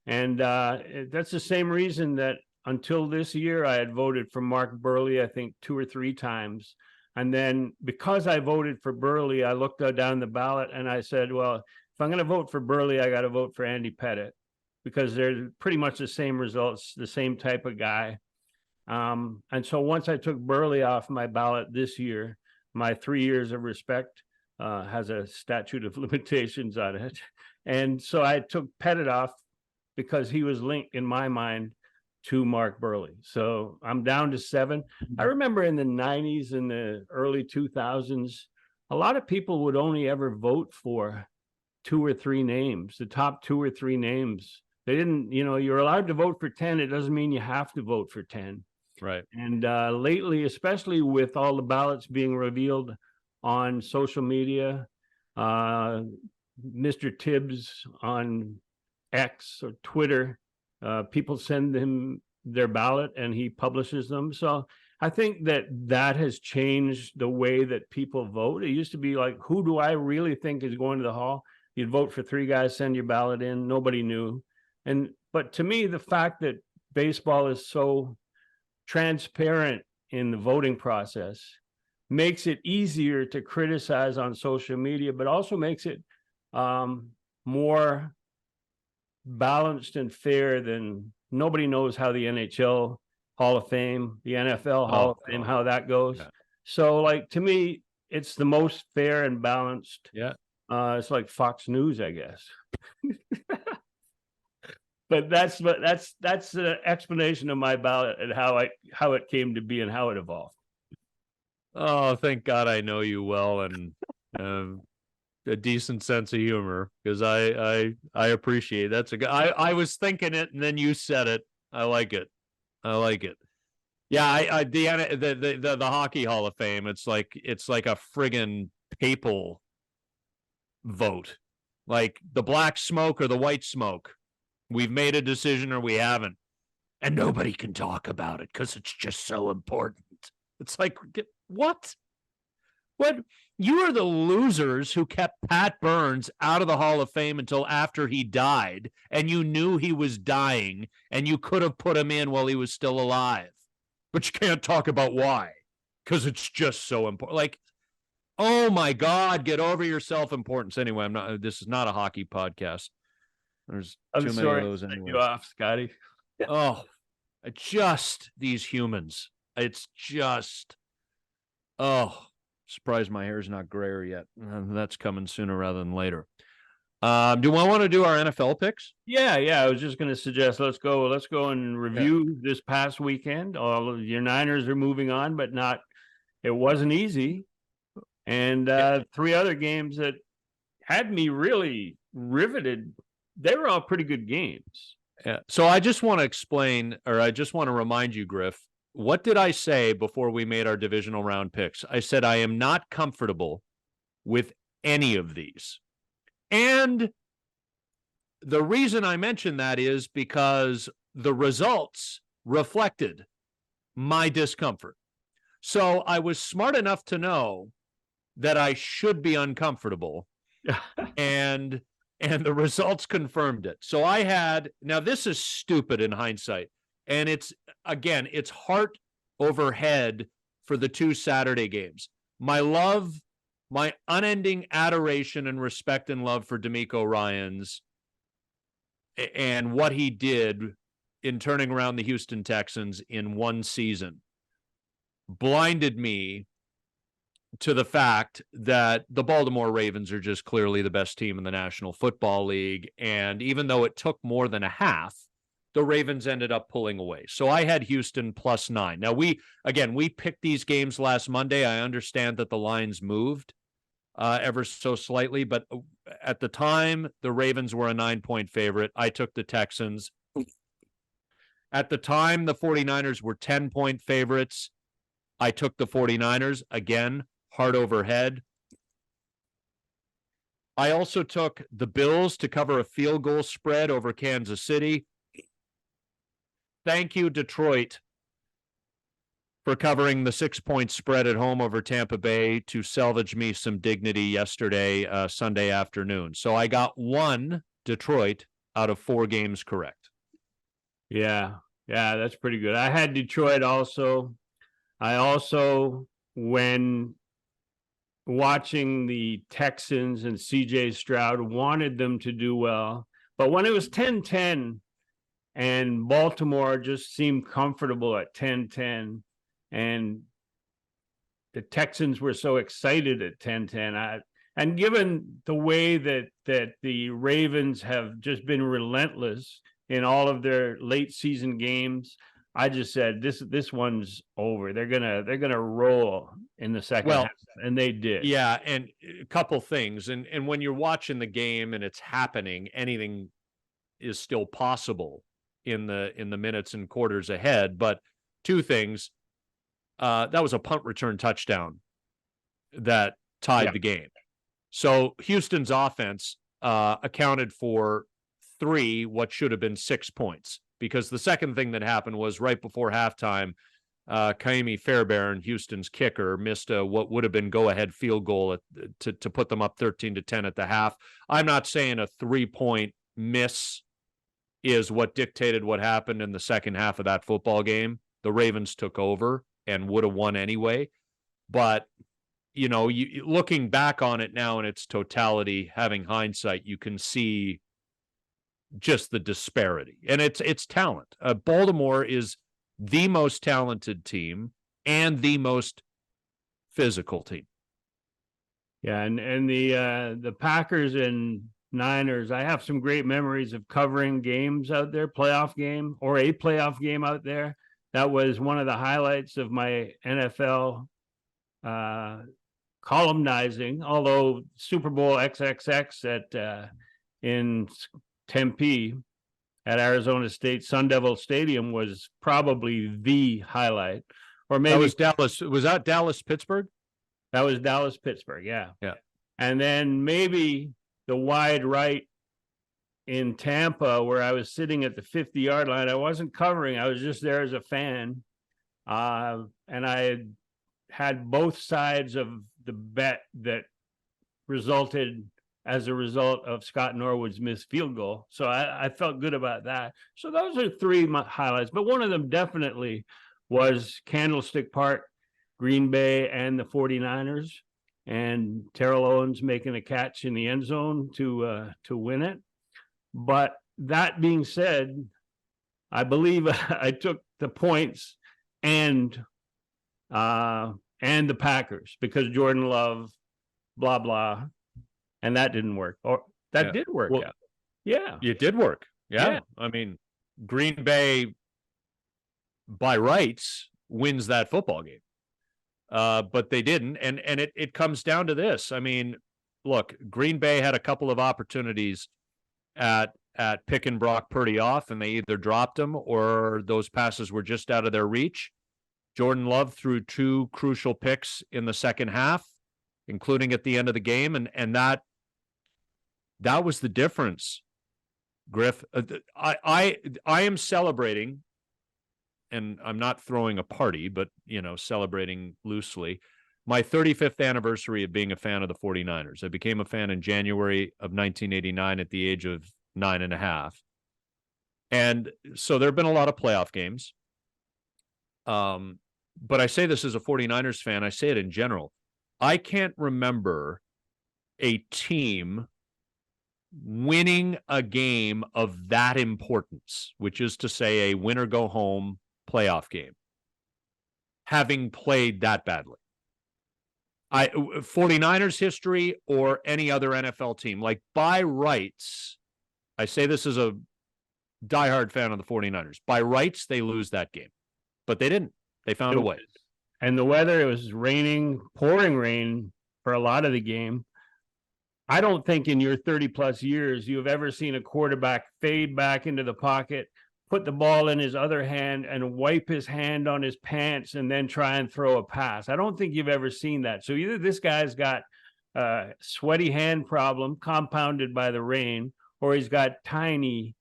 And that's the same reason that until this year, I had voted for Mark Burley, I think 2 or 3 times. And then because I voted for Burley, I looked down the ballot and I said, well, if I'm going to vote for Burley, I got to vote for Andy Pettit, because they're pretty much the same results, the same type of guy. And so once I took Burley off my ballot this year, my 3 years of respect has a statute of limitations on it. And so I took Pettit off because he was linked in my mind to Mark Burley. So I'm down to 7. I remember in the 90s and the early 2000s, a lot of people would only ever vote for 2 or 3 names, the top 2 or 3 names. They didn't, you're allowed to vote for 10. It doesn't mean you have to vote for 10. Right. And lately, especially with all the ballots being revealed on social media, Mr. Tibbs on X or Twitter, people send him their ballot and he publishes them. So I think that has changed the way that people vote. It used to be like, who do I really think is going to the hall? You'd vote for 3 guys, send your ballot in. Nobody knew. But to me, the fact that baseball is so transparent in the voting process makes it easier to criticize on social media, but also makes it more balanced and fair than nobody knows how the NHL Hall of Fame, the NFL Hall of Fame, how that goes. Yeah. So like, to me, it's the most fair and balanced. Yeah. It's like Fox News, I guess. But that's the explanation of my ballot and how it came to be and how it evolved. Oh, thank God I know you well, and a decent sense of humor, because I appreciate it. That's I was thinking it and then you said it. I like it. Yeah, the Hockey Hall of Fame, it's like a friggin' papal vote, like the black smoke or the white smoke. We've made a decision or we haven't, and nobody can talk about it because it's just so important. It's like, what? You are the losers who kept Pat Burns out of the Hall of Fame until after he died, and you knew he was dying, and you could have put him in while he was still alive, but you can't talk about why, because it's just so important. Like, oh my God, get over your self-importance. Anyway, this is not a hockey podcast. There's too many of those anyway. You off, Scotty. Oh, just these humans. It's just, surprised my hair's not grayer yet. That's coming sooner rather than later. Do I want to do our NFL picks? Yeah. I was just going to suggest let's go and review this past weekend. All of your Niners are moving on, but it wasn't easy. And 3 other games that had me really riveted. They were all pretty good games. Yeah. So I just want to explain, or I just want to remind you, Griff, what did I say before we made our divisional round picks? I said I am not comfortable with any of these. And the reason I mention that is because the results reflected my discomfort. So I was smart enough to know that I should be uncomfortable, and the results confirmed it. So I had, now this is stupid in hindsight, and it's heart over head for the 2 Saturday games. My love, my unending adoration and respect and love for D'Amico Ryans and what he did in turning around the Houston Texans in one season blinded me to the fact that the Baltimore Ravens are just clearly the best team in the National Football League. And even though it took more than a half, the Ravens ended up pulling away. So I had Houston +9. Now, we picked these games last Monday. I understand that the lines moved ever so slightly, but at the time, the Ravens were a 9-point favorite. I took the Texans. At the time, the 49ers were 10-point favorites. I took the 49ers. Again, heart over head. I also took the Bills to cover a field goal spread over Kansas City. Thank you, Detroit, for covering the 6-point spread at home over Tampa Bay to salvage me some dignity yesterday, Sunday afternoon. So I got 1 Detroit out of 4 games correct. Yeah, that's pretty good. I had Detroit also. I also, when watching the Texans and CJ Stroud, wanted them to do well. But when it was 10-10 and Baltimore just seemed comfortable at 10-10, and the Texans were so excited at 10-10, and given the way that the Ravens have just been relentless in all of their late season games, I just said this one's over. They're gonna roll in the second half, and they did. Yeah, and a couple things, and when you're watching the game and it's happening, anything is still possible in the minutes and quarters ahead. But 2 things, that was a punt return touchdown that tied the game. So Houston's offense accounted for 3 what should have been 6 points. Because the second thing that happened was right before halftime, Kaimi Fairbairn, Houston's kicker, missed what would have been go-ahead field goal to put them up 13-10 at the half. I'm not saying a 3-point miss is what dictated what happened in the second half of that football game. The Ravens took over and would have won anyway. But, looking back on it now in its totality, having hindsight, you can see just the disparity, and it's talent. Baltimore is the most talented team and the most physical team. Yeah, and the Packers and Niners, I have some great memories of covering games out there, playoff game or a playoff game out there. That was one of the highlights of my NFL columnizing. Although Super Bowl XXX in Tempe at Arizona State Sun Devil Stadium was probably the highlight. Or maybe that was Dallas. Was that Dallas-Pittsburgh? That was Dallas-Pittsburgh, yeah. And then maybe the wide right in Tampa, where I was sitting at the 50-yard line. I wasn't covering. I was just there as a fan. And I had both sides of the bet that resulted as a result of Scott Norwood's missed field goal. So I felt good about that. So those are 3 highlights, but one of them definitely was Candlestick Park, Green Bay, and the 49ers, and Terrell Owens making a catch in the end zone to win it. But that being said, I believe I took the points and the Packers because Jordan Love, blah, blah. And that didn't work. Or that did work out. Yeah. It did work. Yeah. I mean, Green Bay by rights wins that football game. But they didn't. And it comes down to this. I mean, look, Green Bay had a couple of opportunities at picking Brock Purdy off, and they either dropped them or those passes were just out of their reach. Jordan Love threw 2 crucial picks in the second half, including at the end of the game. And that was the difference Griff, I am celebrating, and I'm not throwing a party, but, celebrating loosely, my 35th anniversary of being a fan of the 49ers. I became a fan in January of 1989 at the age of 9.5. And so there have been a lot of playoff games. But I say this as a 49ers fan, I say it in general. I can't remember a team winning a game of that importance, which is to say a win or go home playoff game, having played that badly. 49ers history or any other NFL team, like by rights, I say this as a diehard fan of the 49ers, by rights, they lose that game, but they didn't. They found a way. And the weather, it was raining, pouring rain for a lot of the game. I don't think in your 30 plus years you've ever seen a quarterback fade back into the pocket, put the ball in his other hand and wipe his hand on his pants and then try and throw a pass. I don't think you've ever seen that. So either this guy's got a sweaty hand problem compounded by the rain, or he's got tiny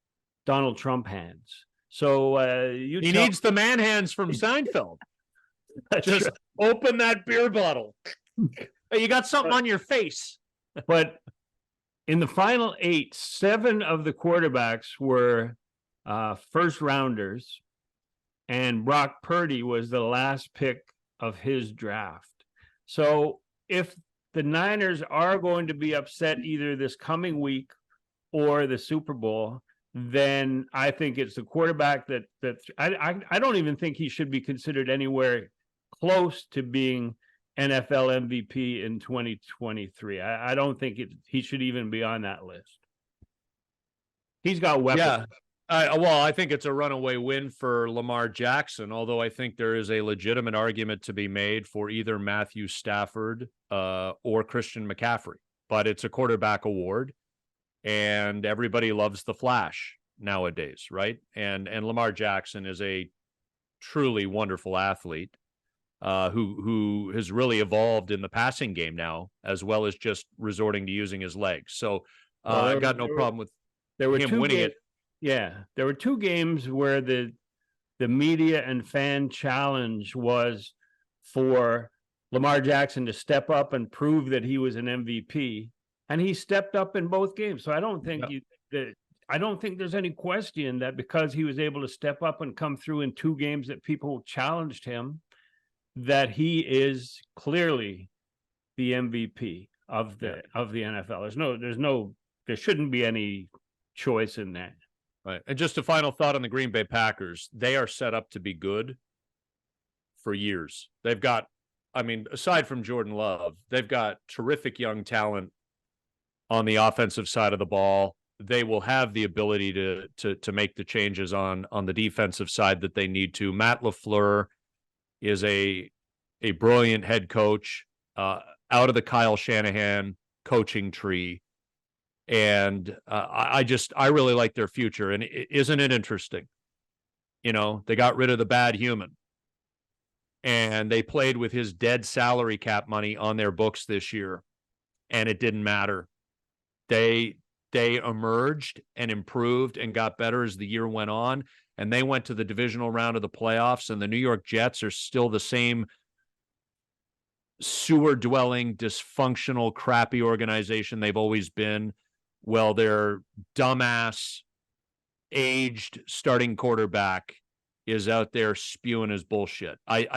Donald Trump hands. So he needs the man hands from Seinfeld. Just open that beer bottle. You got something on your face. But in the final 8, 7 of the quarterbacks were first rounders, and Brock Purdy was the last pick of his draft. So if the Niners are going to be upset either this coming week or the Super Bowl, then I think it's the quarterback that I don't even think he should be considered anywhere close to being NFL MVP in 2023. I don't think he should even be on that list. He's got weapons. Yeah. Well, I think it's a runaway win for Lamar Jackson, although I think there is a legitimate argument to be made for either Matthew Stafford or Christian McCaffrey. But it's a quarterback award, and everybody loves the flash nowadays, right? And Lamar Jackson is a truly wonderful athlete who has really evolved in the passing game now, as well as just resorting to using his legs. So I got no problem with him winning it. Yeah, there were 2 games where the media and fan challenge was for Lamar Jackson to step up and prove that he was an MVP, and he stepped up in both games. So I don't think I don't think there's any question that because he was able to step up and come through in 2 games that people challenged him, that he is clearly the MVP of the NFL. There shouldn't be any choice in that. Right. And just a final thought on the Green Bay Packers. They are set up to be good for years. They've got, aside from Jordan Love, they've got terrific young talent on the offensive side of the ball. They will have the ability to make the changes on the defensive side that they need to. Matt LaFleur is a brilliant head coach out of the Kyle Shanahan coaching tree. And I really like their future. And isn't it interesting? They got rid of the bad human, and they played with his dead salary cap money on their books this year, and it didn't matter. They emerged and improved and got better as the year went on, and they went to the divisional round of the playoffs, and the New York Jets are still the same sewer-dwelling, dysfunctional, crappy organization they've always been. Well, their dumbass, aged starting quarterback is out there spewing his bullshit. I'm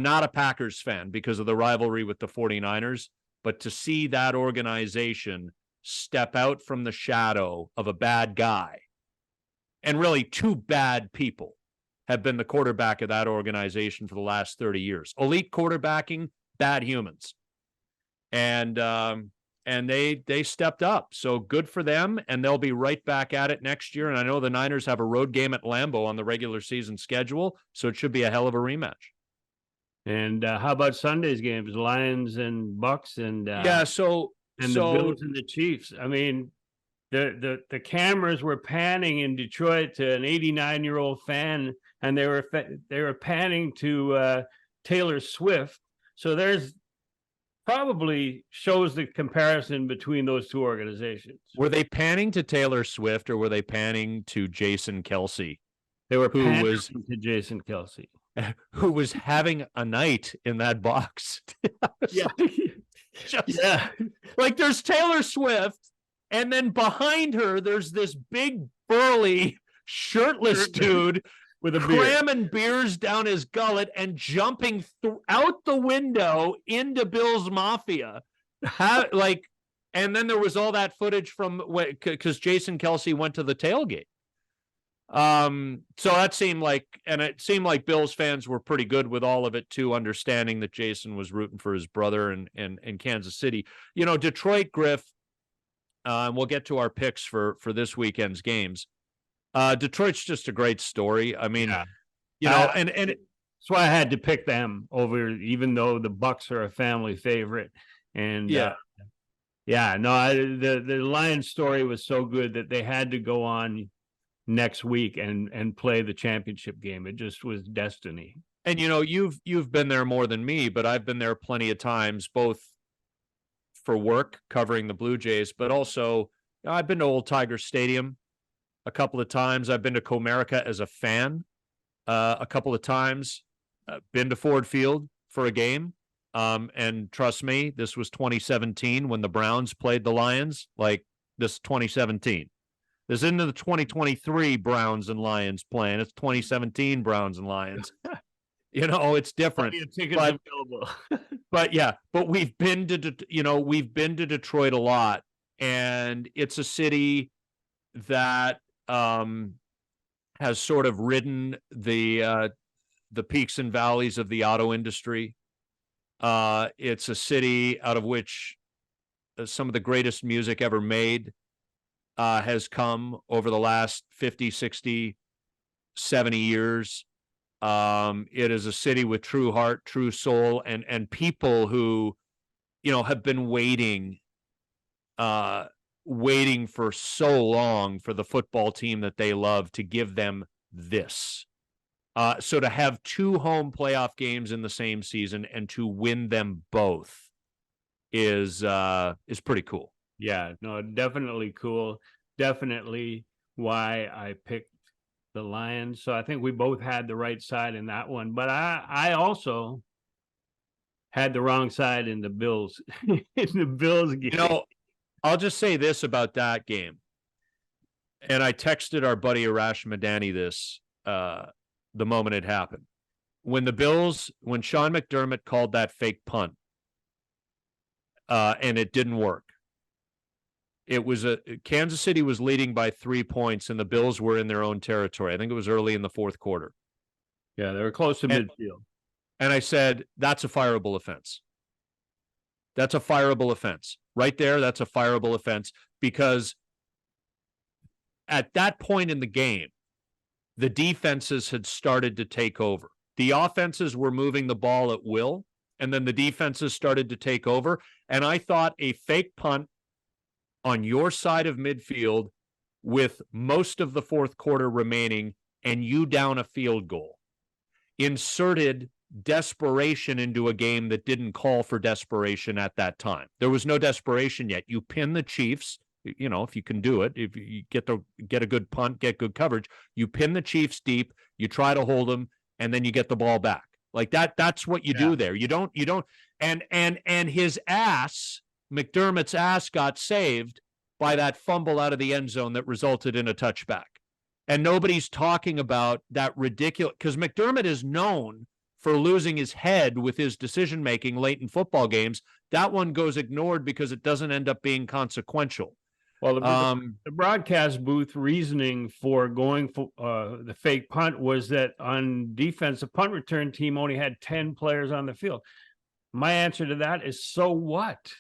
not a Packers fan because of the rivalry with the 49ers, but to see that organization step out from the shadow of a bad guy, and really 2 bad people have been the quarterback of that organization for the last 30 years. Elite quarterbacking, bad humans. And they stepped up. So good for them, and they'll be right back at it next year. And I know the Niners have a road game at Lambeau on the regular season schedule, so it should be a hell of a rematch. And how about Sunday's games, Lions and Bucks, and the Bills and the Chiefs? The cameras were panning in Detroit to an 89-year-old fan, and they were panning to Taylor Swift. So there's probably shows the comparison between those two organizations. Were they panning to Taylor Swift or were they panning to Jason Kelce? They were Who was to Jason Kelce, who was having a night in that box. yeah, yeah. Like there's Taylor Swift, and then behind her, there's this big burly shirtless dude with a cramming beers down his gullet and jumping out the window into Bill's Mafia. And then there was all that footage from because Jason Kelce went to the tailgate. So that seemed like, and it seemed like Bills fans were pretty good with all of it too, understanding that Jason was rooting for his brother and Kansas City. You know, Detroit, Griff, and we'll get to our picks for this weekend's games. Detroit's just a great story. I mean, you know, and that's why I had to pick them over, even though the Bucks are a family favorite. And the Lions story was so good that they had to go on next week and play the championship game. It just was destiny. And you know, you've been there more than me, but I've been there plenty of times, both for work covering the Blue Jays, but also I've been to Old Tiger Stadium a couple of times. I've been to Comerica as a fan a couple of times. Been to Ford Field for a game. And trust me, this was 2017 when the Browns played the Lions. Like, this 2017. This isn't the 2023 Browns and Lions playing. It's 2017 Browns and Lions. You know, it's different. But we've been to Detroit a lot, and it's a city that has sort of ridden the peaks and valleys of the auto industry. It's a city out of which some of the greatest music ever made has come over the last 50, 60, 70 years. It is a city with true heart, true soul, and people who, you know, have been waiting for so long for the football team that they love to give them this. So to have two home playoff games in the same season and to win them both is pretty cool. Yeah, no, definitely cool. Definitely why I picked the Lions. So I think we both had the right side in that one. But I also had the wrong side in the Bills in the Bills game. You know, I'll just say this about that game. And I texted our buddy Arash Madani this the moment it happened. When Sean McDermott called that fake punt, and it didn't work. It was Kansas City was leading by 3 points, and the Bills were in their own territory. I think it was early in the fourth quarter. Yeah, they were close to midfield. And I said, that's a fireable offense. That's a fireable offense. Right there, that's a fireable offense, because at that point in the game, the defenses had started to take over. The offenses were moving the ball at will, and then the defenses started to take over. And I thought a fake punt on your side of midfield with most of the fourth quarter remaining and you down a field goal inserted desperation into a game that didn't call for desperation at that time. There was no desperation yet. You pin the Chiefs, you know, if you can do it, if you get a good punt, get good coverage, you pin the Chiefs deep, you try to hold them, and then you get the ball back. Like that's what you do there. You don't, and his ass, McDermott's ass, got saved by that fumble out of the end zone that resulted in a touchback. And nobody's talking about that ridiculous, because McDermott is known for losing his head with his decision-making late in football games. That one goes ignored because it doesn't end up being consequential. Well, the broadcast booth reasoning for going for the fake punt was that on defense, the punt return team only had 10 players on the field. My answer to that is, so what?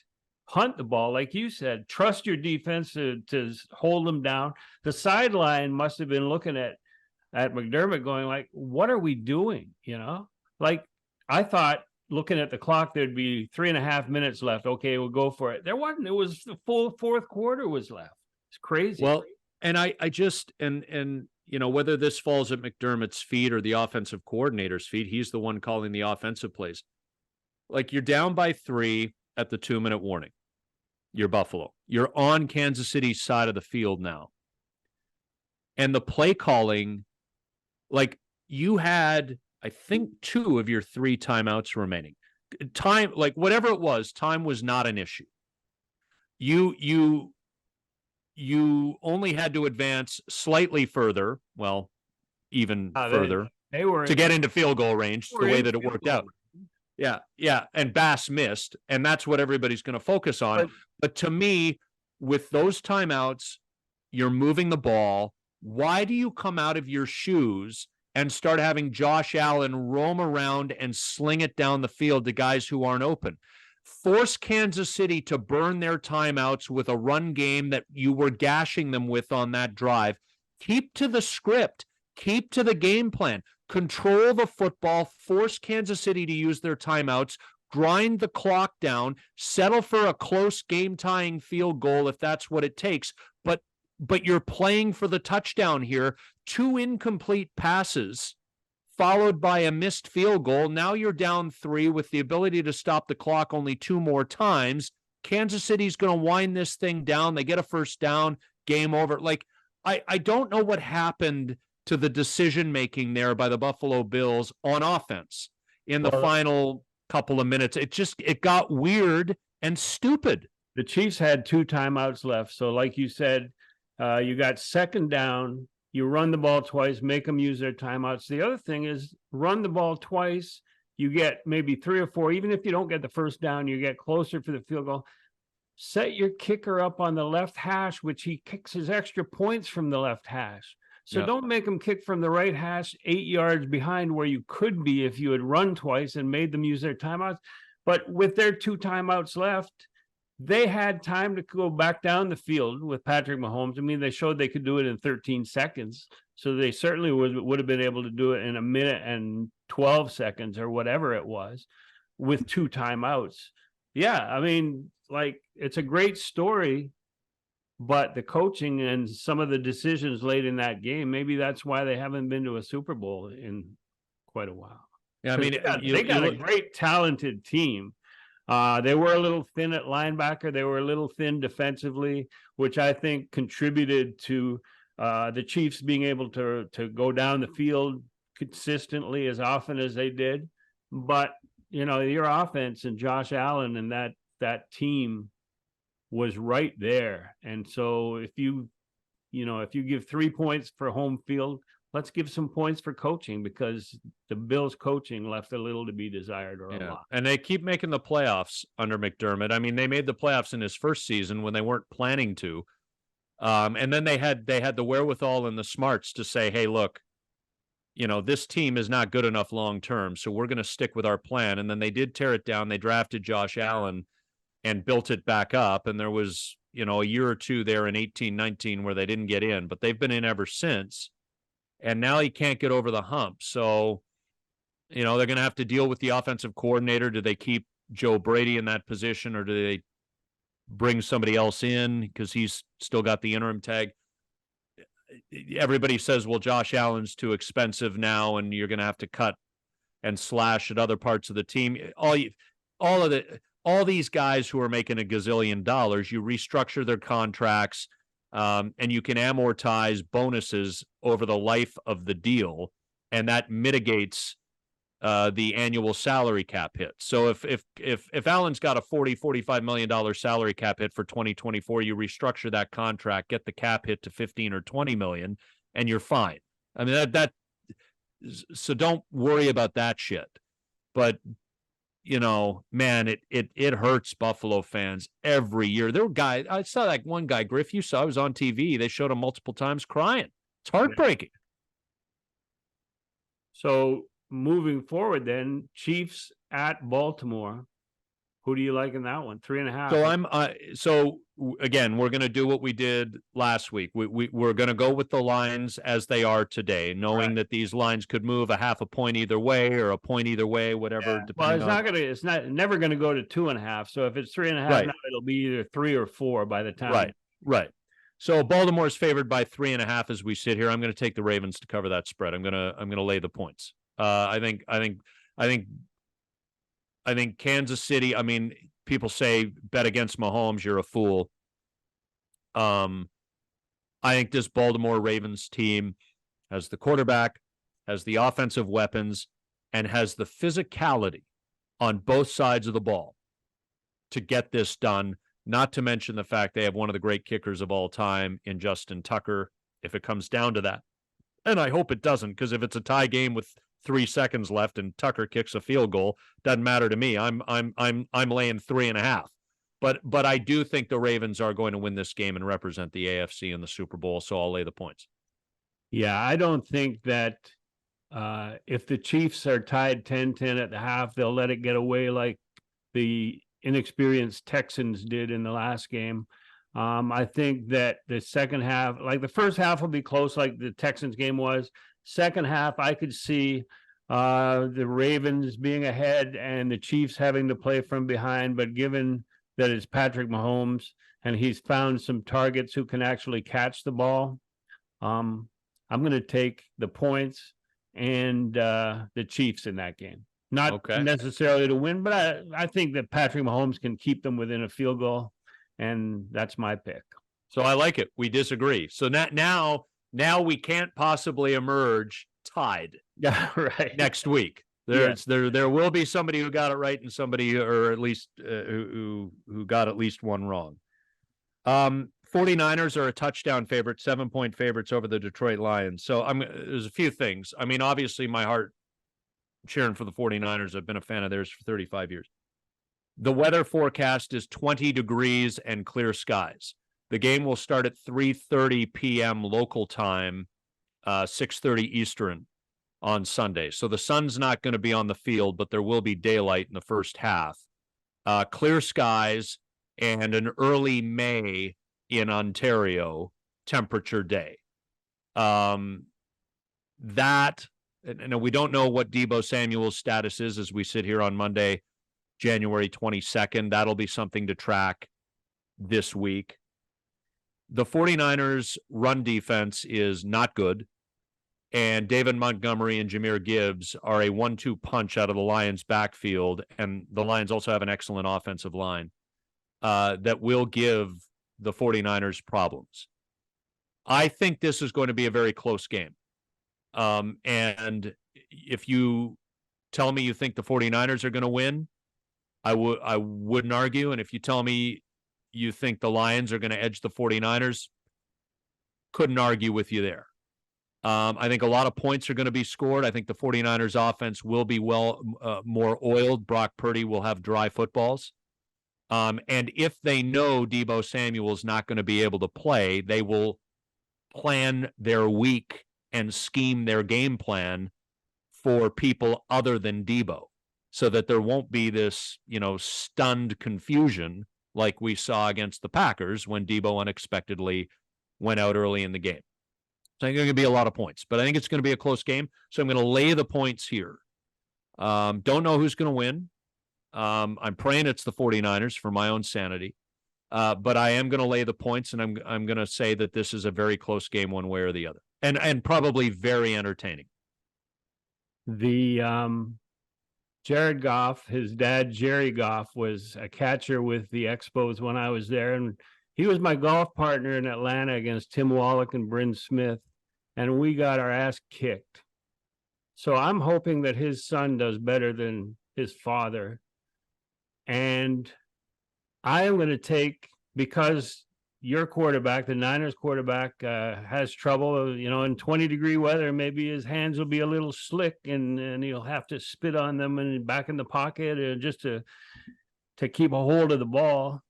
Punt the ball, like you said. Trust your defense to hold them down. The sideline must have been looking at McDermott going like, what are we doing? You know, like I thought, looking at the clock, there'd be 3.5 minutes left. Okay, we'll go for it. There wasn't. It was the full fourth quarter was left. It's crazy. Well, and I just, and you know, whether this falls at McDermott's feet or the offensive coordinator's feet, he's the one calling the offensive plays. Like, you're down by 3. at the 2-minute warning. You're Buffalo. You're on Kansas City's side of the field now. And the play calling, like you had, I think, 2 of your 3 timeouts remaining. Time, like whatever it was, time was not an issue. You only had to advance slightly further, well, even further, they were to get into field goal range, the way that it worked out. Yeah. And Bass missed, and that's what everybody's going to focus on. But to me, with those timeouts, you're moving the ball. Why do you come out of your shoes and start having Josh Allen roam around and sling it down the field to guys who aren't open? Force Kansas City to burn their timeouts with a run game that you were gashing them with on that drive. Keep to the script. Keep to the game plan. Control the football. Force Kansas City to use their timeouts. Grind the clock down. Settle for a close game-tying field goal if that's what it takes. But you're playing for the touchdown here. 2 incomplete passes followed by a missed field goal. Now you're down 3 with the ability to stop the clock only 2 more times. Kansas City's going to wind this thing down. They get a first down, game over. Like, I don't know what happened to the decision-making there by the Buffalo Bills on offense in the final couple of minutes. It got weird and stupid. The Chiefs had 2 timeouts left. So like you said, you got second down, you run the ball twice, make them use their timeouts. The other thing is run the ball twice, you get maybe 3 or 4. Even if you don't get the first down, you get closer for the field goal. Set your kicker up on the left hash, which he kicks his extra points from the left hash. So don't make him kick from the right hash 8 yards behind where you could be if you had run twice and made them use their timeouts. But with their 2 timeouts left, they had time to go back down the field with Patrick Mahomes. I mean, they showed they could do it in 13 seconds. So they certainly would have been able to do it in 1 minute and 12 seconds or whatever it was with 2 timeouts. Yeah, I mean, like, it's a great story, but the coaching and some of the decisions late in that game, maybe that's why they haven't been to a Super Bowl in quite a while. Yeah, I mean, they got a great, talented team. They were a little thin at linebacker. They were a little thin defensively, which I think contributed to the Chiefs being able to go down the field consistently as often as they did. But, you know, your offense and Josh Allen and that team was right there. And so if you give 3 points for home field, let's give some points for coaching, because the Bills coaching left a little to be desired, or a lot. And they keep making the playoffs under McDermott. I mean, they made the playoffs in his first season when they weren't planning to. And then they had the wherewithal and the smarts to say, hey, look, you know, this team is not good enough long term, so we're going to stick with our plan. And then they did tear it down. They drafted Josh Allen and built it back up. And there was, you know, a year or 2 there in 18-19 where they didn't get in, but they've been in ever since. And now he can't get over the hump. So, you know, they're going to have to deal with the offensive coordinator. Do they keep Joe Brady in that position, or do they bring somebody else in because he's still got the interim tag? Everybody says, well, Josh Allen's too expensive now, and you're going to have to cut and slash at other parts of the team. All these guys who are making a gazillion dollars, you restructure their contracts, and you can amortize bonuses over the life of the deal, and that mitigates the annual salary cap hit. So if Allen's got a $40-45 million salary cap hit for 2024, you restructure that contract, get the cap hit to 15 or 20 million, and you're fine. I mean, so don't worry about that shit. But, you know, man, it hurts Buffalo fans every year. There were guys, I saw that one guy, Griff, you saw, I was on TV. They showed him multiple times crying. It's heartbreaking. So moving forward, then, Chiefs at Baltimore. Who do you like in that one? 3.5. So again, we're going to do what we did last week. We're going to go with the lines as they are today, knowing that these lines could move a half a point either way or a point either way, whatever. Yeah. Well, it's never going to go to 2.5. So if it's 3.5 now, it'll be either 3 or 4 by the time. Right. So Baltimore is favored by 3.5 as we sit here. I'm going to take the Ravens to cover that spread. I'm going to lay the points. I think Kansas City, I mean, people say bet against Mahomes, you're a fool. I think this Baltimore Ravens team has the quarterback, has the offensive weapons, and has the physicality on both sides of the ball to get this done, not to mention the fact they have one of the great kickers of all time in Justin Tucker, if it comes down to that. And I hope it doesn't, because if it's a tie game with 3 seconds left and Tucker kicks a field goal, doesn't matter to me. I'm laying 3.5. But I do think the Ravens are going to win this game and represent the AFC in the Super Bowl, so I'll lay the points. Yeah, I don't think that if the Chiefs are tied 10-10 at the half, they'll let it get away like the inexperienced Texans did in the last game. I think that the second half, like the first half will be close like the Texans game was. Second half, I could see the Ravens being ahead and the Chiefs having to play from behind. But given that it's Patrick Mahomes and he's found some targets who can actually catch the ball, I'm going to take the points and the Chiefs in that game. Not necessarily to win, but I think that Patrick Mahomes can keep them within a field goal, and that's my pick. So I like it. We disagree. So now we can't possibly emerge tied. Yeah, right. Next week. There will be somebody who got it right and somebody, or at least who got at least one wrong. 49ers are a touchdown favorite, 7-point favorites over the Detroit Lions. So there's a few things. I mean, obviously my heart cheering for the 49ers. I've been a fan of theirs for 35 years. The weather forecast is 20 degrees and clear skies. The game will start at 3:30 p.m. local time, 6:30 Eastern on Sunday. So the sun's not going to be on the field, but there will be daylight in the first half. Clear skies and an early May in Ontario temperature day. And we don't know what Deebo Samuel's status is as we sit here on Monday, January 22nd. That'll be something to track this week. The 49ers run defense is not good, and David Montgomery and Jahmyr Gibbs are a 1-2 punch out of the Lions backfield, and the Lions also have an excellent offensive line that will give the 49ers problems. I think this is going to be a very close game. And if you tell me you think the 49ers are going to win, I wouldn't argue. And if you tell me you think the Lions are going to edge the 49ers, couldn't argue with you there. I think a lot of points are going to be scored. I think the 49ers offense will be more oiled. Brock Purdy will have dry footballs. And if they know Deebo Samuel's not going to be able to play, they will plan their week and scheme their game plan for people other than Deebo, so that there won't be this, stunned confusion like we saw against the Packers when Deebo unexpectedly went out early in the game. So I think there's going to be a lot of points, but I think it's going to be a close game. So I'm going to lay the points here. Don't know who's going to win. I'm praying it's the 49ers for my own sanity. But I am going to lay the points, and I'm going to say that this is a very close game one way or the other, and probably very entertaining. The Jared Goff, his dad Jerry Goff, was a catcher with the Expos when I was there, and he was my golf partner in Atlanta against Tim Wallach and Bryn Smith, and we got our ass kicked. So I'm hoping that his son does better than his father, and I am going to take, because your quarterback, the Niners quarterback, has trouble, in 20-degree weather. Maybe his hands will be a little slick, and he'll have to spit on them and back in the pocket just to keep a hold of the ball.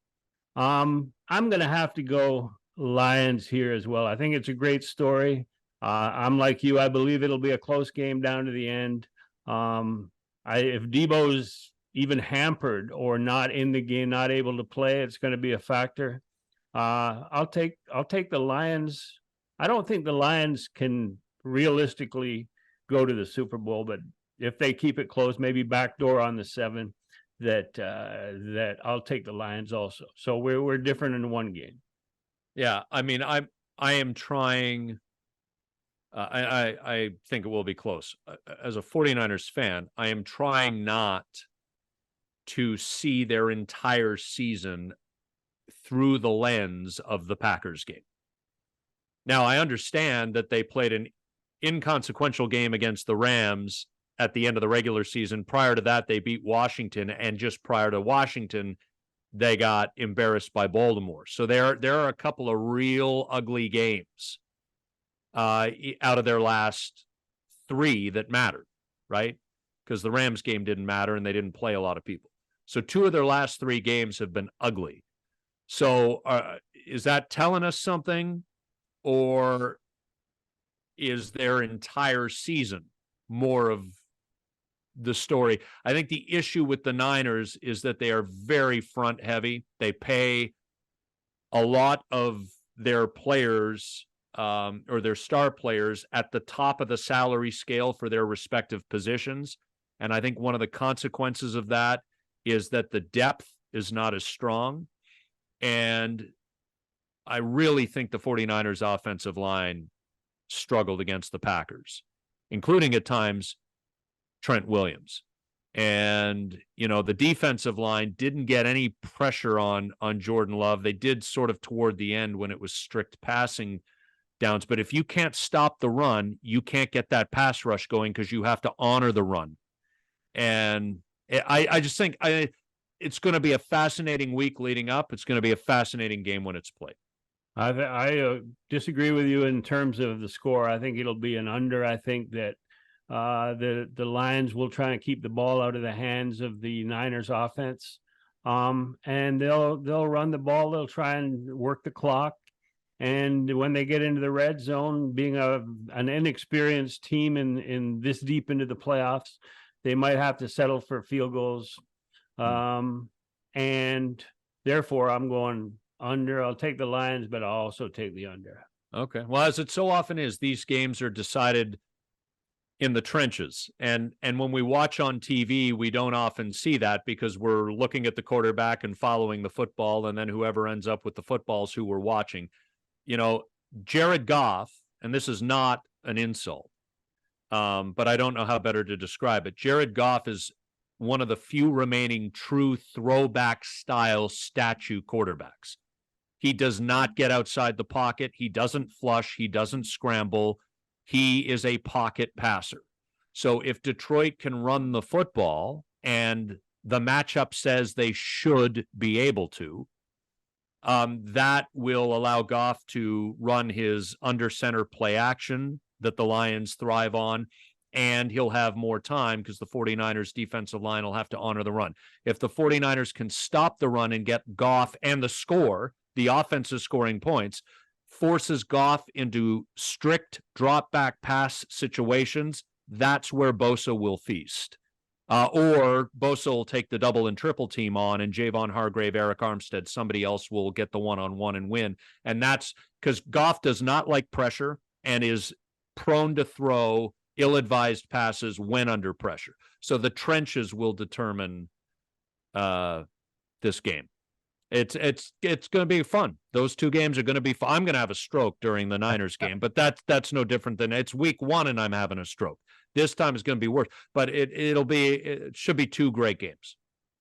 I'm going to have to go Lions here as well. I think it's a great story. I'm like you. I believe it'll be a close game down to the end. If Deebo's even hampered or not in the game, not able to play, it's going to be a factor. I'll take the Lions. I don't think the Lions can realistically go to the Super Bowl, but if they keep it close, maybe backdoor on the 7, that I'll take the Lions also. So we're different in one game. Yeah, I mean, I am trying. I think it will be close. As a 49ers fan, I am trying not to see their entire season through the lens of the Packers game. Now, I understand that they played an inconsequential game against the Rams at the end of the regular season. Prior to that, they beat Washington, and just prior to Washington, they got embarrassed by Baltimore. So there are a couple of real ugly games out of their last 3 that mattered, right? Because the Rams game didn't matter and they didn't play a lot of people. So 2 of their last 3 games have been ugly. So is that telling us something, or is their entire season more of the story? I think the issue with the Niners is that they are very front heavy. They pay a lot of their players or their star players at the top of the salary scale for their respective positions. And I think one of the consequences of that is that the depth is not as strong. And I really think the 49ers offensive line struggled against the Packers, including at times Trent Williams. And, you know, the defensive line didn't get any pressure on Jordan Love. They did sort of toward the end when it was strict passing downs. But if you can't stop the run, you can't get that pass rush going because you have to honor the run. And I just think it's going to be a fascinating week leading up. It's going to be a fascinating game when it's played. I disagree with you in terms of the score. I think it'll be an under. I think that the Lions will try and keep the ball out of the hands of the Niners offense. And they'll run the ball. They'll try and work the clock. And when they get into the red zone, being an inexperienced team in this deep into the playoffs, they might have to settle for field goals. And therefore, I'm going under. I'll take the Lions, but I'll also take the under. Okay. Well, as it so often is, these games are decided in the trenches. And when we watch on TV, we don't often see that because we're looking at the quarterback and following the football, and then whoever ends up with the footballs who we're watching. You know, Jared Goff, and this is not an insult, but I don't know how better to describe it. Jared Goff is one of the few remaining true throwback style statue quarterbacks. He does not get outside the pocket. He doesn't flush. He doesn't scramble. He is a pocket passer. So if Detroit can run the football, and the matchup says they should be able to, that will allow Goff to run his under center play action that the Lions thrive on, and he'll have more time because the 49ers defensive line will have to honor the run. If the 49ers can stop the run and get Goff and the score, the offense is scoring points, forces Goff into strict drop back pass situations, that's where Bosa will feast. Or Bosa will take the double and triple team on, and Javon Hargrave, Eric Armstead, somebody else will get the one-on-one and win. And that's because Goff does not like pressure and is prone to throw ill-advised passes when under pressure. So the trenches will determine this game. It's going to be fun. Those 2 games are going to be fun. I'm going to have a stroke during the Niners game, but that's no different than it's week 1 and I'm having a stroke. This time is going to be worse, but it should be 2 great games.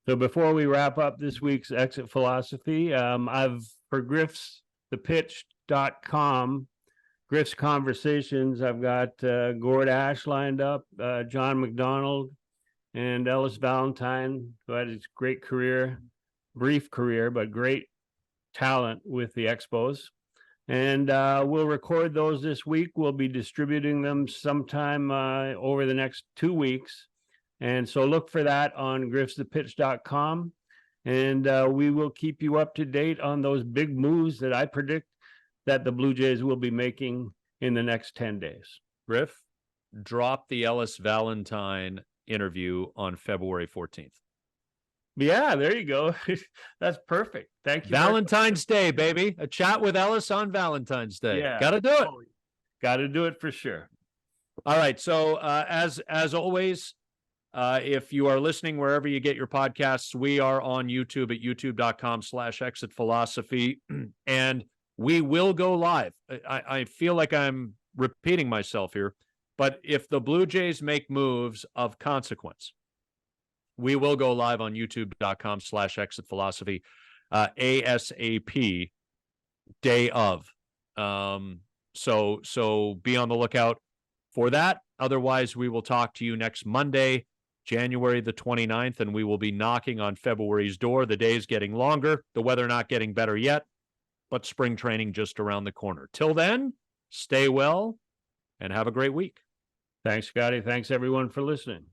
So before we wrap up this week's Exit Philosophy, I've for griffthepitch.com, Griff's Conversations, I've got Gord Ash lined up, John McDonald, and Ellis Valentine, who had his great career, brief career, but great talent with the Expos. And we'll record those this week. We'll be distributing them sometime over the next 2 weeks. And so look for that on griffthepitch.com. And we will keep you up to date on those big moves that I predict that the Blue Jays will be making in the next 10 days. Griff, drop the Ellis Valentine interview on February 14th. Yeah, there you go. That's perfect. Thank you. Valentine's Day, baby. A chat with Ellis on Valentine's Day. Yeah. Got to do it. Got to do it for sure. All right. So as always, if you are listening wherever you get your podcasts, we are on YouTube at youtube.com/Exit Philosophy. And we will go live. I feel like I'm repeating myself here, but if the Blue Jays make moves of consequence, we will go live on youtube.com/exit philosophy ASAP day of. So be on the lookout for that. Otherwise, we will talk to you next Monday, January the 29th, and we will be knocking on February's door. The day's getting longer, the weather not getting better yet, but spring training just around the corner. Till then, stay well and have a great week. Thanks, Scotty. Thanks, everyone, for listening.